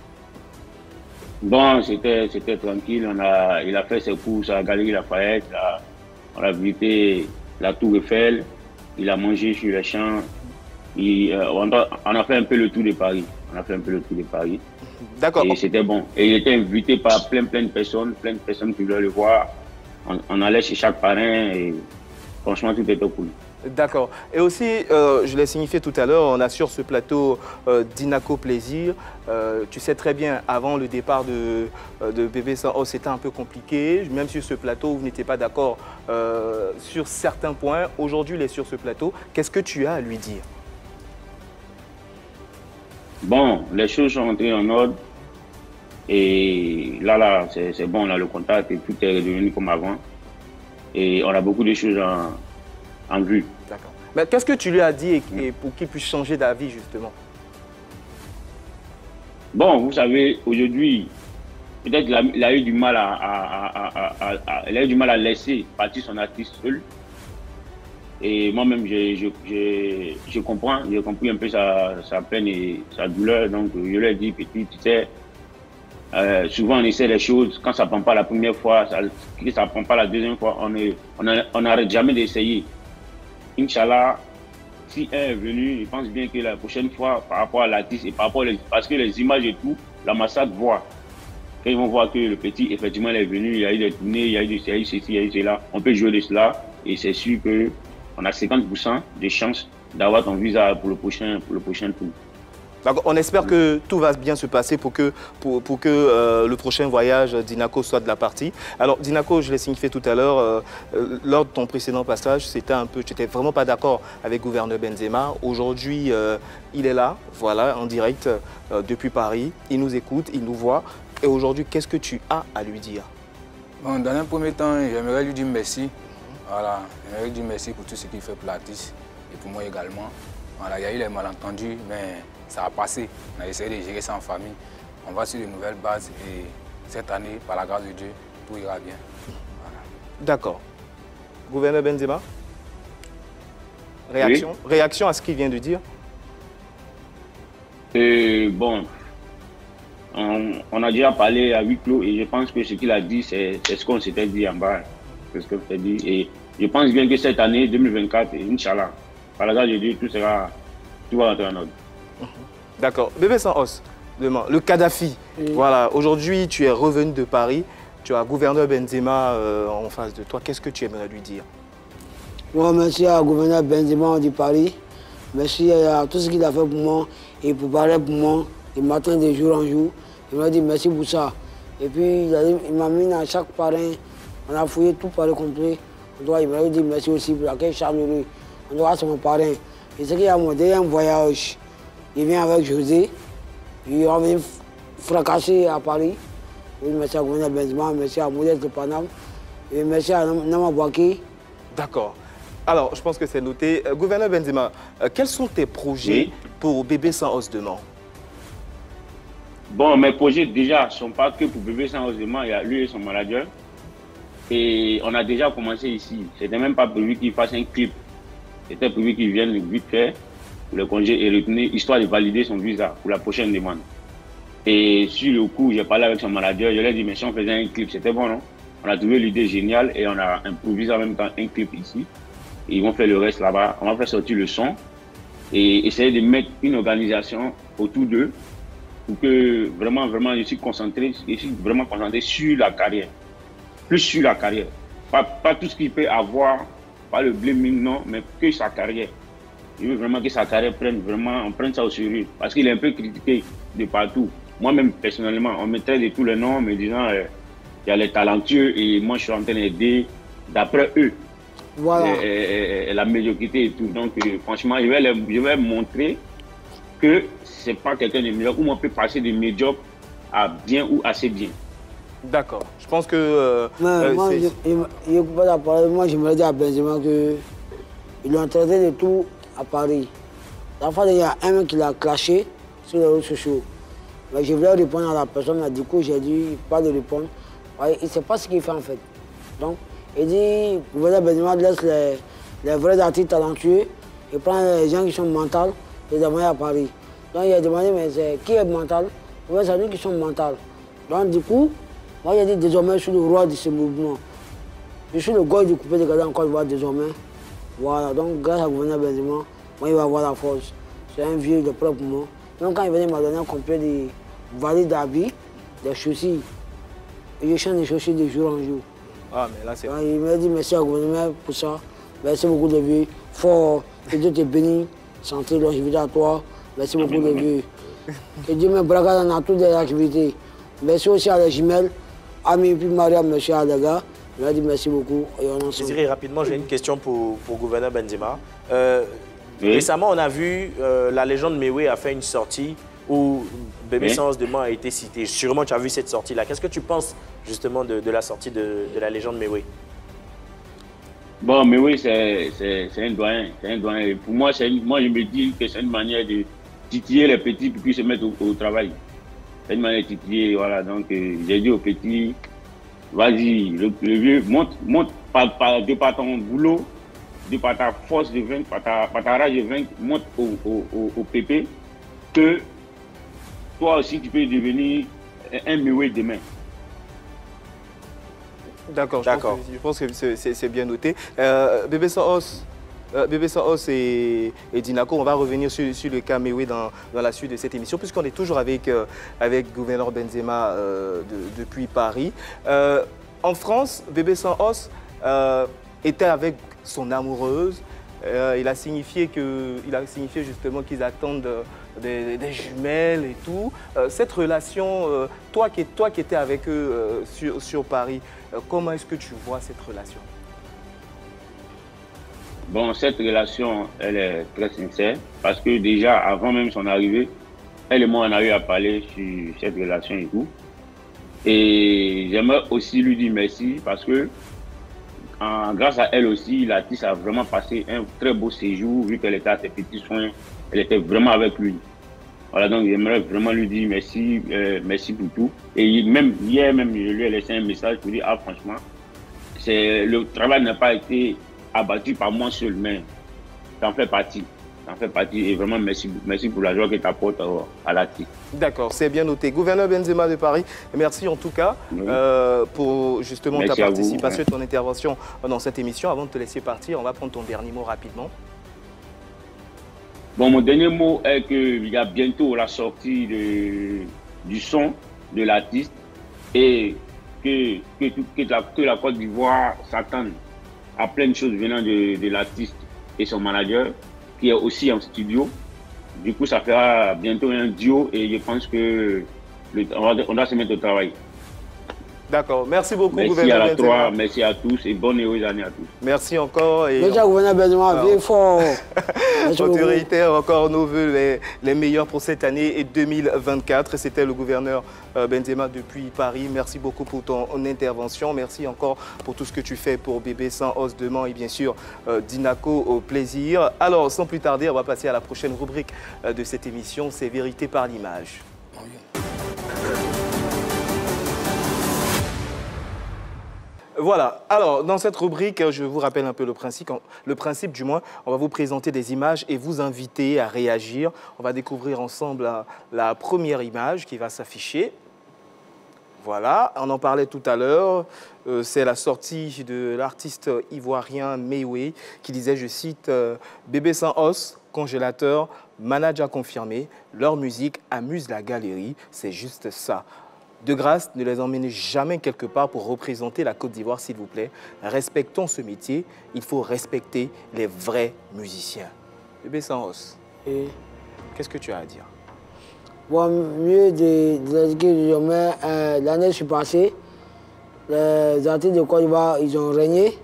Bon, c'était tranquille, il a fait ses courses à la Galerie Lafayette, on a visité la Tour Eiffel, il a mangé sur les champs, on a fait un peu le tour de Paris. D'accord. Et c'était bon. Et il était invité par plein de personnes qui voulaient le voir. On allait chez chaque parrain et franchement, tout était cool. D'accord. Et aussi, je l'ai signifié tout à l'heure, on a sur ce plateau Dinako Plaisir. Tu sais très bien, avant le départ de Bébé Sans Os, c'était un peu compliqué. Même sur ce plateau, vous n'étiez pas d'accord sur certains points. Aujourd'hui, il est sur ce plateau. Qu'est-ce que tu as à lui dire? Bon, les choses sont entrées en ordre. Et là, c'est bon, on a le contact et tout est redevenu comme avant. Et on a beaucoup de choses en vue. D'accord. Mais qu'est-ce que tu lui as dit pour qu'il puisse changer d'avis, justement? Bon, vous savez, aujourd'hui, peut-être qu'il a eu du mal à laisser partir son artiste seul. Et moi-même, je comprends, j'ai compris un peu sa peine et sa douleur. Donc, je lui ai dit, petit, tu sais, souvent on essaie les choses, quand ça ne prend pas la première fois, ça ne prend pas la deuxième fois, on n'arrête jamais d'essayer. Inch'Allah, si un est venu, je pense bien que la prochaine fois, par rapport à l'artiste et par rapport parce que les images et tout, la massacre voit. Quand ils vont voir que le petit, effectivement, il est venu, il y a eu des tournées, il y a eu ceci, il y a eu cela, on peut jouer de cela et c'est sûr que on a 50% de chances d'avoir ton visa pour le prochain tour. On espère que tout va bien se passer pour que le prochain voyage Dinako soit de la partie. Alors Dinako, je l'ai signifié tout à l'heure, lors de ton précédent passage, tu n'étais vraiment pas d'accord avec gouverneur Benzema. Aujourd'hui, il est là, voilà, en direct depuis Paris. Il nous écoute, il nous voit. Et aujourd'hui, qu'est-ce que tu as à lui dire? Bon, dans un premier temps, j'aimerais lui dire merci. Voilà, j'aimerais lui dire merci pour tout ce qu'il fait pour l'artiste et pour moi également. Voilà, il y a eu les malentendus, mais ça a passé. On a essayé de gérer ça en famille. On va sur de nouvelles bases et cette année, par la grâce de Dieu, tout ira bien. Voilà. D'accord. Gouverneur Benzema, réaction à ce qu'il vient de dire? Bon, on a déjà parlé à huis clos et je pense que ce qu'il a dit, c'est ce qu'on s'était dit en bas. C'est ce qu'on s'était dit. Et je pense bien que cette année, 2024, Inch'Allah, par la grâce de Dieu, tout va rentrer en ordre. D'accord. Bébé Sans Os, Le Kadhafi. Oui. Voilà, aujourd'hui, tu es revenu de Paris. Tu as gouverneur Benzema en face de toi. Qu'est-ce que tu aimerais lui dire? Moi, merci à gouverneur Benzema de Paris. Merci à tout ce qu'il a fait pour moi et pour parler pour moi. Il m'attend de jour en jour. Il m'a dit merci pour ça. Et puis, il m'a mis à chaque parrain. On a fouillé tout Paris complet. Il m'a dit merci aussi pour l'accueil chaleureux. On doit c'est mon parrain. Et ce qu'il a mon deuxième voyage. Il vient avec José. Il est revenu fracasser à Paris. Oui, merci à gouverneur Benzema, merci à Modeste de Paname. Et merci à Nama Bouaké. D'accord. Alors, je pense que c'est noté. Gouverneur Benzema, quels sont tes projets pour Bébé Sans Os Demain? Bon, mes projets déjà ne sont pas que pour Bébé Sans Os Demain, il y a lui et son manager. Et on a déjà commencé ici. C'était même pas prévu qu'il fasse un clip. C'était prévu qu'il vienne vite fait pour le congé et retenir, histoire de valider son visa pour la prochaine demande. Et sur le coup, j'ai parlé avec son manager, je lui ai dit, mais si on faisait un clip, c'était bon, non? On a trouvé l'idée géniale et on a improvisé en même temps un clip ici. Et ils vont faire le reste là-bas. On va faire sortir le son et essayer de mettre une organisation autour d'eux pour que vraiment, je suis vraiment concentré sur la carrière. Plus sur la carrière. Pas tout ce qu'il peut avoir, pas le blaming, non, mais que sa carrière. Je veux vraiment que sa carrière on prenne ça au sérieux. Parce qu'il est un peu critiqué de partout. Moi-même, personnellement, on me traite de tous les noms, me disant il y a les talentueux et moi, je suis en train d'aider d'après eux. Voilà. La médiocrité et tout. Donc, franchement, je vais montrer que c'est pas quelqu'un de meilleur, où on peut passer de médiocre à bien ou assez bien. D'accord. Je pense que... moi, je me dis à Benzema qu'ils l'ont traité de tout à Paris. La fois, il y a un mec qui l'a clashé sur les réseaux sociaux. Mais je voulais répondre à la personne, mais du coup, j'ai dit pas de répondre. Il ne sait pas ce qu'il fait en fait. Donc, il dit, gouverneur Benzema laisse les vrais artistes talentueux et prend les gens qui sont mentaux et les envoie à Paris. Donc, il a demandé, mais qui est mental? Oui, c'est nous qui sommes mentaux. Donc, du coup, moi, j'ai dit, désormais, je suis le roi de ce mouvement. Je suis le goy du coupé de Gada en Côte d'Ivoire désormais. Voilà, donc, grâce à gouverneur Benzema, moi, il va avoir la force. C'est un vieux de propre pour moi. Donc, quand il venait m'a donné un complet de valides d'habits, des chaussures, et je change des chaussures de jour en jour. Ah, mais là, c'est... Il m'a dit merci au gouvernement pour ça. Merci beaucoup de vieux. Fort, que Dieu te bénisse. Santé, longévité à toi. Merci beaucoup de vieux. Que Dieu me braque dans toutes les activités. Merci aussi à la jumelle. Ami puis Maria, monsieur Adaga. Il m'a dit merci beaucoup. Je dirais rapidement, j'ai une question pour gouverneur Benzema. Récemment, on a vu la légende Mewe a fait une sortie où Bébé Sans Os Demain a été cité. Sûrement, tu as vu cette sortie-là. Qu'est-ce que tu penses justement de la sortie de la légende Mewe? Bon, Mewe, c'est un doyen. Pour moi, moi, je me dis que c'est une manière de titiller les petits pour qu'ils se mettent au travail. C'est une manière de titiller, voilà. Donc, j'ai dit aux petits, vas-y, le vieux, monte par ton boulot, par ta force de vaincre, par ta rage de vaincre, monte au PP, que toi aussi, tu peux devenir un Mewe demain. D'accord, je pense que c'est bien noté. Bébé Sans Os et Dinako, on va revenir sur le cas Mewe dans la suite de cette émission, puisqu'on est toujours avec gouverneur Benzema depuis Paris. En France, Bébé Sans Os était avec son amoureuse. Il a signifié justement qu'ils attendent des jumelles et tout. Cette relation, toi qui étais avec eux sur Paris, comment est-ce que tu vois cette relation? Bon, cette relation, elle est très sincère parce que déjà, avant même son arrivée, elle et moi, on a eu à parler sur cette relation et tout. Et j'aimerais aussi lui dire merci parce que grâce à elle aussi, l'artiste a vraiment passé un très beau séjour, vu qu'elle était à ses petits soins, elle était vraiment avec lui. Voilà, donc j'aimerais vraiment lui dire merci, merci pour tout. Et hier même, je lui ai laissé un message pour dire, ah franchement, le travail n'a pas été abattu par moi seul, mais ça en fait partie. Et vraiment merci pour la joie que tu apportes à l'artiste. D'accord, c'est bien noté. Gouverneur Benzema de Paris, merci en tout cas pour justement ta participation et ton intervention dans cette émission. Avant de te laisser partir, on va prendre ton dernier mot rapidement. Bon, mon dernier mot est qu'il y a bientôt la sortie du son de l'artiste et que la Côte d'Ivoire s'attende à plein de choses venant de l'artiste et son manager, qui est aussi en studio. Du coup, ça fera bientôt un duo et je pense que on doit se mettre au travail. D'accord. Merci beaucoup, merci gouverneur à la Benzema. 3, merci à tous et bonne et heureuse année à tous. Merci encore. Et Merci à gouverneur Benzema, vieux fort. autorité, encore nos voeux les meilleurs pour cette année et 2024. C'était le gouverneur Benzema depuis Paris. Merci beaucoup pour ton intervention. Merci encore pour tout ce que tu fais pour Bébé Sans Os de Mans et bien sûr Dinako au plaisir. Alors, sans plus tarder, on va passer à la prochaine rubrique de cette émission, c'est Vérité par l'image. Voilà, alors dans cette rubrique, je vous rappelle un peu le principe du moins, on va vous présenter des images et vous inviter à réagir. On va découvrir ensemble la première image qui va s'afficher. Voilà, on en parlait tout à l'heure, c'est la sortie de l'artiste ivoirien Mewe qui disait, je cite, « Bébé Sans Os, congélateur, manager confirmé, leur musique amuse la galerie, c'est juste ça. » De grâce, ne les emmenez jamais quelque part pour représenter la Côte d'Ivoire, s'il vous plaît. Respectons ce métier. Il faut respecter les vrais musiciens. Bébé Sans Os, qu'est-ce que tu as à dire? Bon, mieux de l'éduquer, mais l'année passée, les artistes de Côte d'Ivoire, ils ont régné.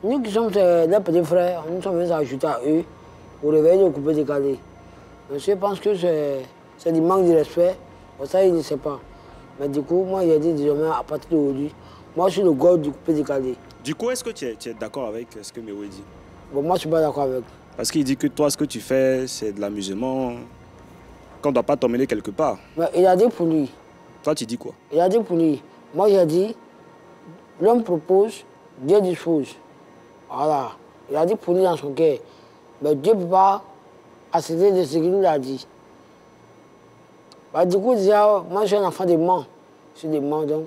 Nous qui sommes leurs petits frères, nous sommes venus ajouter à eux pour réveiller le coupé décalé. Monsieur pense que c'est du manque de respect. Pour ça, il ne sait pas. Mais du coup, moi, j'ai dit désormais, à partir d'aujourd'hui, moi, je suis le gars du coupé décalé. Du coup, est-ce que tu es d'accord avec ce que Mewe dit? Bon, moi, je ne suis pas d'accord avec. Parce qu'il dit que toi, ce que tu fais, c'est de l'amusement, qu'on ne doit pas t'emmener quelque part. Mais il a dit pour lui. Toi, tu dis quoi? Il a dit pour lui. Moi, j'ai dit, l'homme propose, Dieu dispose. Voilà. Il a dit pour lui dans son cœur. Mais Dieu ne peut pas accéder de ce qu'il nous a dit. Bah, du coup, déjà, moi, je suis un enfant de Mans. Je suis de Mans, donc.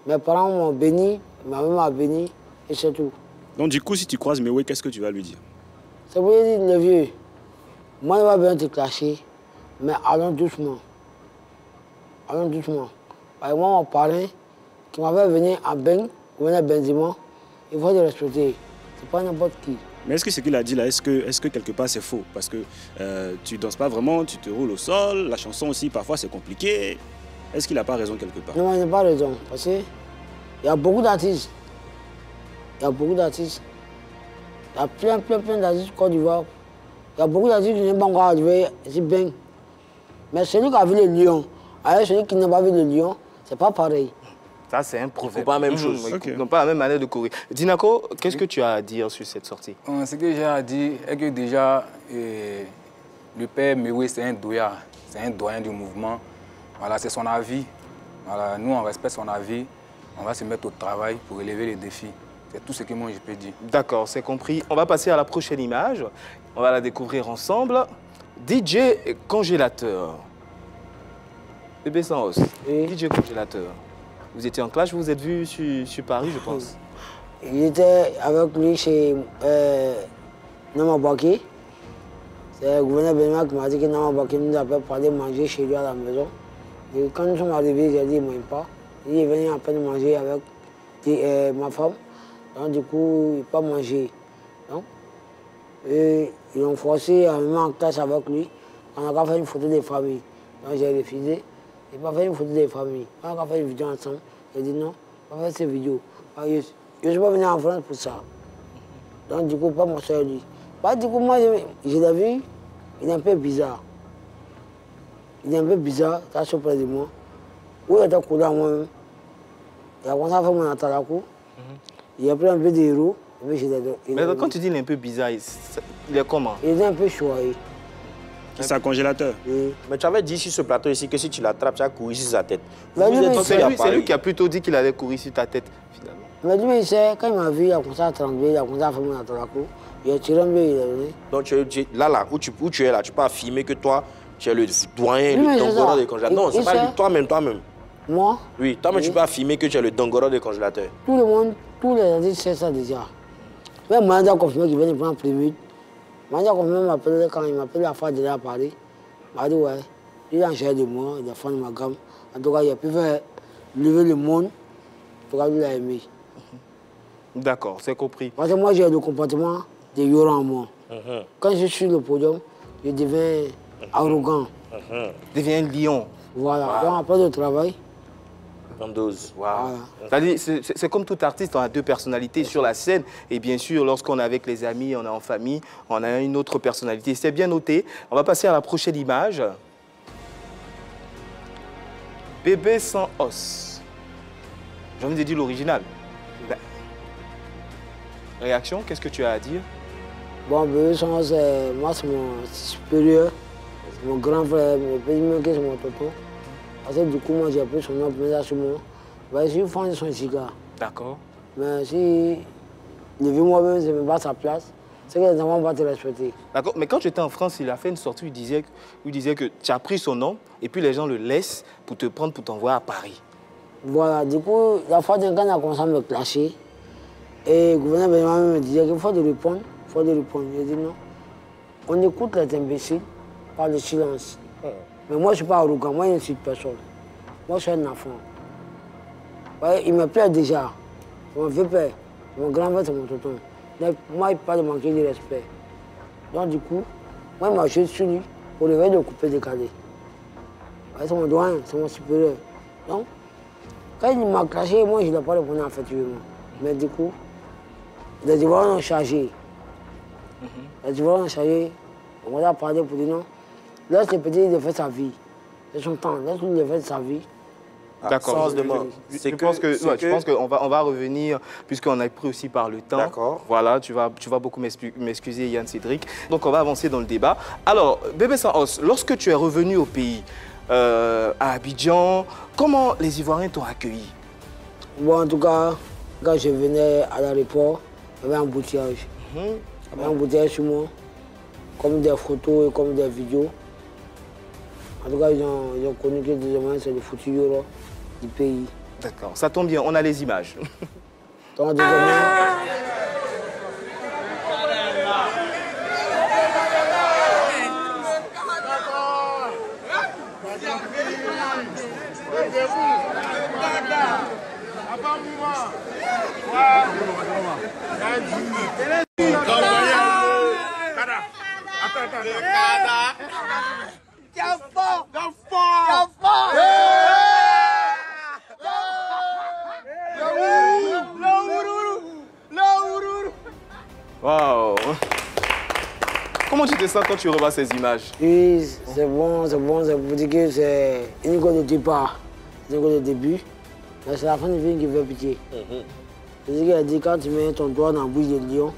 Mes parents m'ont béni, ma mère m'a béni, et c'est tout. Donc, du coup, si tu croises Mewe, qu'est-ce que tu vas lui dire? C'est pour lui dire, le vieux, moi, il va bien te clasher, mais allons doucement. Allons doucement. Par exemple, mon parrain, qui m'avait venu à Ben, gouverneur Benzema, il faut le respecter. C'est pas n'importe qui. Mais est-ce que ce qu'il a dit là, est-ce que quelque part c'est faux? Parce que tu danses pas vraiment, tu te roules au sol, la chanson aussi parfois c'est compliqué. Est-ce qu'il n'a pas raison quelque part? Non, il n'a pas raison. Parce qu'il y a beaucoup d'artistes. Il y a beaucoup d'artistes. Il y a plein d'artistes Côte d'Ivoire. Il y a beaucoup d'artistes qui n'ont pas encore arrivé ici bien. Mais celui qui a vu le lion, avec celui qui n'a pas vu le lion, c'est pas pareil. Ça, c'est un proverbe. Pas la même chose. Ils n'ont pas la même manière de courir. Dinako, qu'est-ce que tu as à dire sur cette sortie? Ce que j'ai à dire est que déjà, le père Mewe, c'est un doyen. C'est un doyen du mouvement. Voilà, c'est son avis. Voilà, nous, on respecte son avis. On va se mettre au travail pour relever les défis. C'est tout ce que moi, je peux dire. D'accord, c'est compris. On va passer à la prochaine image. On va la découvrir ensemble. DJ congélateur. Bébé Sans Os, DJ congélateur. Vous étiez en classe, vous vous êtes vu sur Paris, je pense. Il était avec lui chez Nama Baki. C'est le gouverneur Benzema qui m'a dit que Nama Baki nous avait parlé manger chez lui à la maison. Et quand nous sommes arrivés, j'ai dit, il ne m'aime pas. Il est venu à peine manger avec ma femme. Donc du coup, il n'a pas mangé. Donc, et ils ont forcé à me mettre en classe avec lui. On a fait une photo des familles. Donc j'ai refusé. Il n'a pas fait une photo des familles. On a fait une vidéo ensemble. J'ai dit non, on va faire cette vidéo. Je ne suis pas venu en France pour ça. Donc du coup, pas mon soeur lui. Bah, du coup, moi, je l'ai vu, il est un peu bizarre. Il est un peu bizarre, il est près de moi. Où il était collé à moi-même. Il a commencé à faire mon atalakou. Il a pris un peu de héros. Mais quand tu dis qu'il est un peu bizarre, il est comment? Il est un peu choyé. C'est un congélateur. Oui. Mais tu avais dit sur ce plateau ici que si tu l'attrapes, tu as couru sur sa tête. C'est lui qui a plutôt dit qu'il allait courir sur ta tête, finalement. Mais lui, il sait, quand il m'a vu, il a commencé à trembler, il a commencé à faire mon atalakou. Il a tiré un peu, il est venu. Donc là, où tu es là, tu peux affirmer que toi, tu es le doyen, le dongoro des congélateurs. Non, c'est pas lui, toi-même. Moi? Oui, toi-même, tu peux affirmer que tu es le dongoro des congélateurs. Tout le monde, tous les artistes savent ça déjà. Même Manda confirmé qu'il vient de prendre plus vite. Moi, quand il m'appelle la fois de là à Paris, il m'a dit ouais, il est en charge de moi, il a fait de ma gamme. En tout cas, il a pu faire lever le monde. En tout cas, il l'a aimé. D'accord, c'est compris. Parce que moi, j'ai le comportement de Yoran en moi. Quand je suis sur le podium, je deviens arrogant. Deviens un lion. Voilà. Donc après le travail. En dose. Voilà. C'est comme tout artiste, on a deux personnalités sur la scène. Et bien sûr, lorsqu'on est avec les amis, on est en famille, on a une autre personnalité. C'est bien noté. On va passer à la prochaine image. Bébé sans os. J'ai envie de dire l'original. Réaction, qu'est-ce que tu as à dire? Bon, Bébé sans os, moi, c'est mon supérieur. C'est mon grand frère, mon petit mec, c'est mon tonton. Parce que du coup, moi, j'ai appris son nom, mais sur moi. Je suis fan de son cigare. D'accord. Mais si il vit moi-même, je ne mets pas sa place, c'est que les enfants vont te respecter. D'accord, mais quand tu étais en France, il a fait une sortie où il disait que tu as pris son nom et puis les gens le laissent pour te prendre pour t'envoyer à Paris. Voilà, du coup, la fois d'un quand il a commencé à me clasher, et le gouverneur me disait qu'il faut de répondre, il faut de répondre. J'ai dit non, on écoute les imbéciles par le silence. Mais moi, je ne suis pas arrogant, moi, je ne suis personne. Moi, je suis un enfant. Ouais, il me plaît déjà. On me fait peur. Mon grand-père, c'est mon tonton. Moi, il ne pas de manquer de respect. Donc, du coup, moi, il m'a jeté sur lui pour le de couper décalé. Ouais, c'est mon doyen, c'est mon supérieur. Donc, quand il m'a clashé, moi, je ne l'ai pas répondu affectivement. Mais du coup, les Ivoiriens ont chargé. Les Ivoiriens ont chargé. On va parler pour dire non. Laisse le petit de faire sa vie. C'est son temps. Laisse-lui de faire sa vie. D'accord. Je pense qu'on va revenir, puisqu'on a pris aussi par le temps. D'accord. Voilà, tu vas beaucoup m'excuser, Yann Cédric. Donc, on va avancer dans le débat. Alors, Bébé sans os, lorsque tu es revenu au pays, à Abidjan, comment les Ivoiriens t'ont accueilli? Bon, en tout cas, quand je venais à l'aéroport, il y avait un embouteillage. Il y avait un embouteillage sur moi, comme des photos et comme des vidéos. En tout cas, ils ont connu que deuxièmement, c'est le foutu euro du pays. D'accord, ça tombe bien, on a les images. Donc, deuxièmement, Waouh! Comment tu te sens quand tu revois ces images? Oui, c'est bon, c'est pour dire que c'est une go de départ, c'est une go de début, mais c'est la fin du film qui fait pitié. C'est ce qu'il a dit, quand tu mets ton doigt dans la bouche de lion,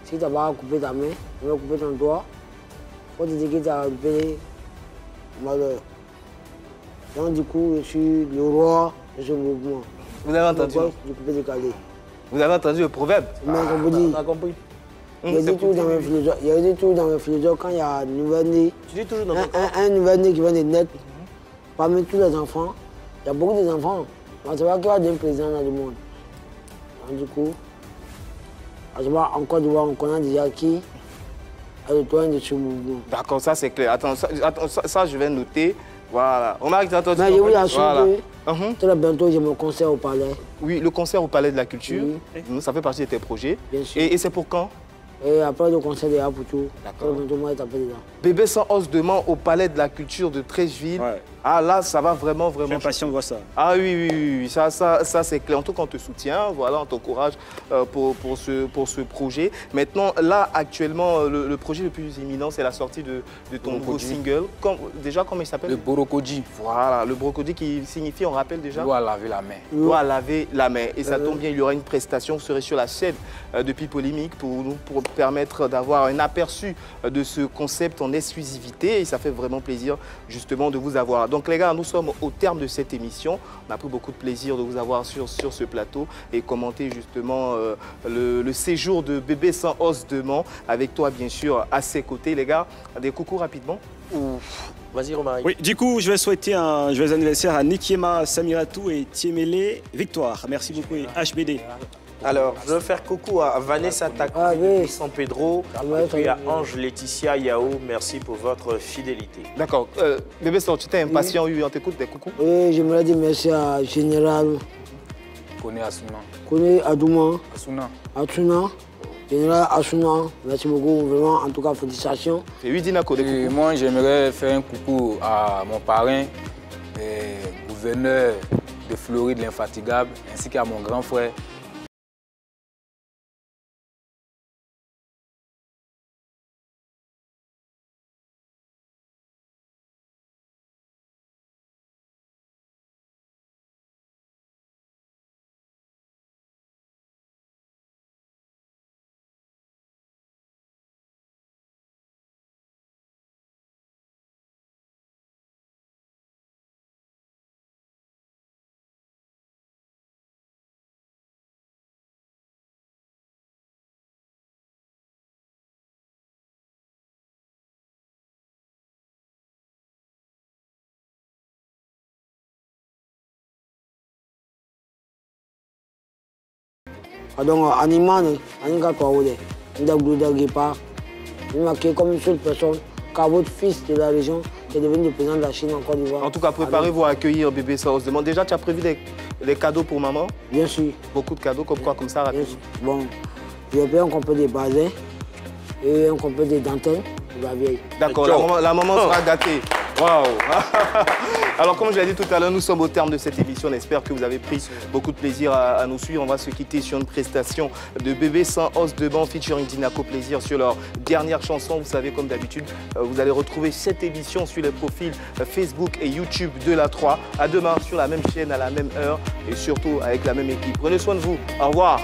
si tu n'as pas coupé ta main, tu vas couper ton doigt, il faut te dire que tu as coupé malheur. Donc du coup, je suis le roi de ce mouvement. Vous avez entendu? Du coupé décalé. Vous avez entendu le proverbe? Mais comme vous dites, On a compris. il y a des trucs dans mes philosophes, quand il y a un nouvel-né, un nouvel-né qui vient de naître, parmi tous les enfants, il y a beaucoup d'enfants. On ne sait pas qu'il y a un président dans le monde. Donc, du coup, en Côte d'Ivoire, on connaît déjà qui est le doyen de ce mouvement. D'accord, ça c'est clair. Attends, ça je vais noter. Voilà. On a entendu. Mais je vous assure que très bientôt, j'ai mon concert au Palais. Oui, le concert au Palais de la Culture. Oui. Ça fait partie de tes projets. Bien sûr. Et c'est pour quand? Et après le concert de Apoutou, très bientôt, moi, je tapé dedans. Bébé sans os demain au Palais de la Culture de Treichville. Ouais. Ah là, ça va vraiment. Je suis impatient de voir ça. Ah oui, ça c'est clair. En tout cas, on te soutient, voilà, on t'encourage pour ce projet. Maintenant, là, actuellement, le projet le plus imminent, c'est la sortie de ton nouveau single. Déjà, comment il s'appelle? Le Borokodji. Voilà, le Borokodji qui signifie, on rappelle déjà? L'eau à laver la main. L'eau à laver la main. Et ça tombe bien, il y aura une prestation, vous serez sur la scène depuis Polémique pour permettre d'avoir un aperçu de ce concept en exclusivité. Et ça fait vraiment plaisir, justement, de vous avoir. Donc les gars, nous sommes au terme de cette émission. On a pris beaucoup de plaisir de vous avoir sur ce plateau et commenter justement le séjour de Bébé sans os demain avec toi bien sûr à ses côtés. Les gars, des coucous rapidement. Vas-y Romaric. Oui, du coup, je vais souhaiter un joyeux anniversaire à Nikiema Samiratou et Tiemele Victoire. Merci beaucoup et HBD. Alors, je veux faire coucou à Vanessa Takou, depuis San Pedro, et puis à Ange Laetitia Yao. Merci pour votre fidélité. D'accord. Bébé Sans, tu t'es impatient, on t'écoute des coucous? Oui, j'aimerais dire merci à Général. Kone Asuna. Kone Adouma. Asuna. Asuna. Général Asuna. Merci beaucoup, vraiment, en tout cas, félicitations. Et oui, Dinako, des coucous. Moi, j'aimerais faire un coucou à mon parrain, gouverneur de Floride, l'infatigable, ainsi qu'à mon grand frère. Donc, Animane, Aninga Touaoude, Ndaglouda Guépa, il m'a marqué comme une seule personne, car votre fils de la région est devenu le président de la Chine en Côte d'Ivoire. En tout cas, préparez-vous à accueillir bébé Sans Os. Déjà, tu as prévu des cadeaux pour maman? Bien sûr. Beaucoup de cadeaux, comme quoi, comme ça, rapidement? Bon, j'ai payé un complet de basins et un complet de dentelles pour la vieille. D'accord, la maman sera gâtée. Waouh. Alors, comme je l'ai dit tout à l'heure, nous sommes au terme de cette émission. On espère que vous avez pris beaucoup de plaisir à nous suivre. On va se quitter sur une prestation de Bébé Sans Os de Ban featuring Dinako Plaisir sur leur dernière chanson. Vous savez, comme d'habitude, vous allez retrouver cette émission sur les profils Facebook et YouTube de la 3. À demain sur la même chaîne, à la même heure et surtout avec la même équipe. Prenez soin de vous. Au revoir.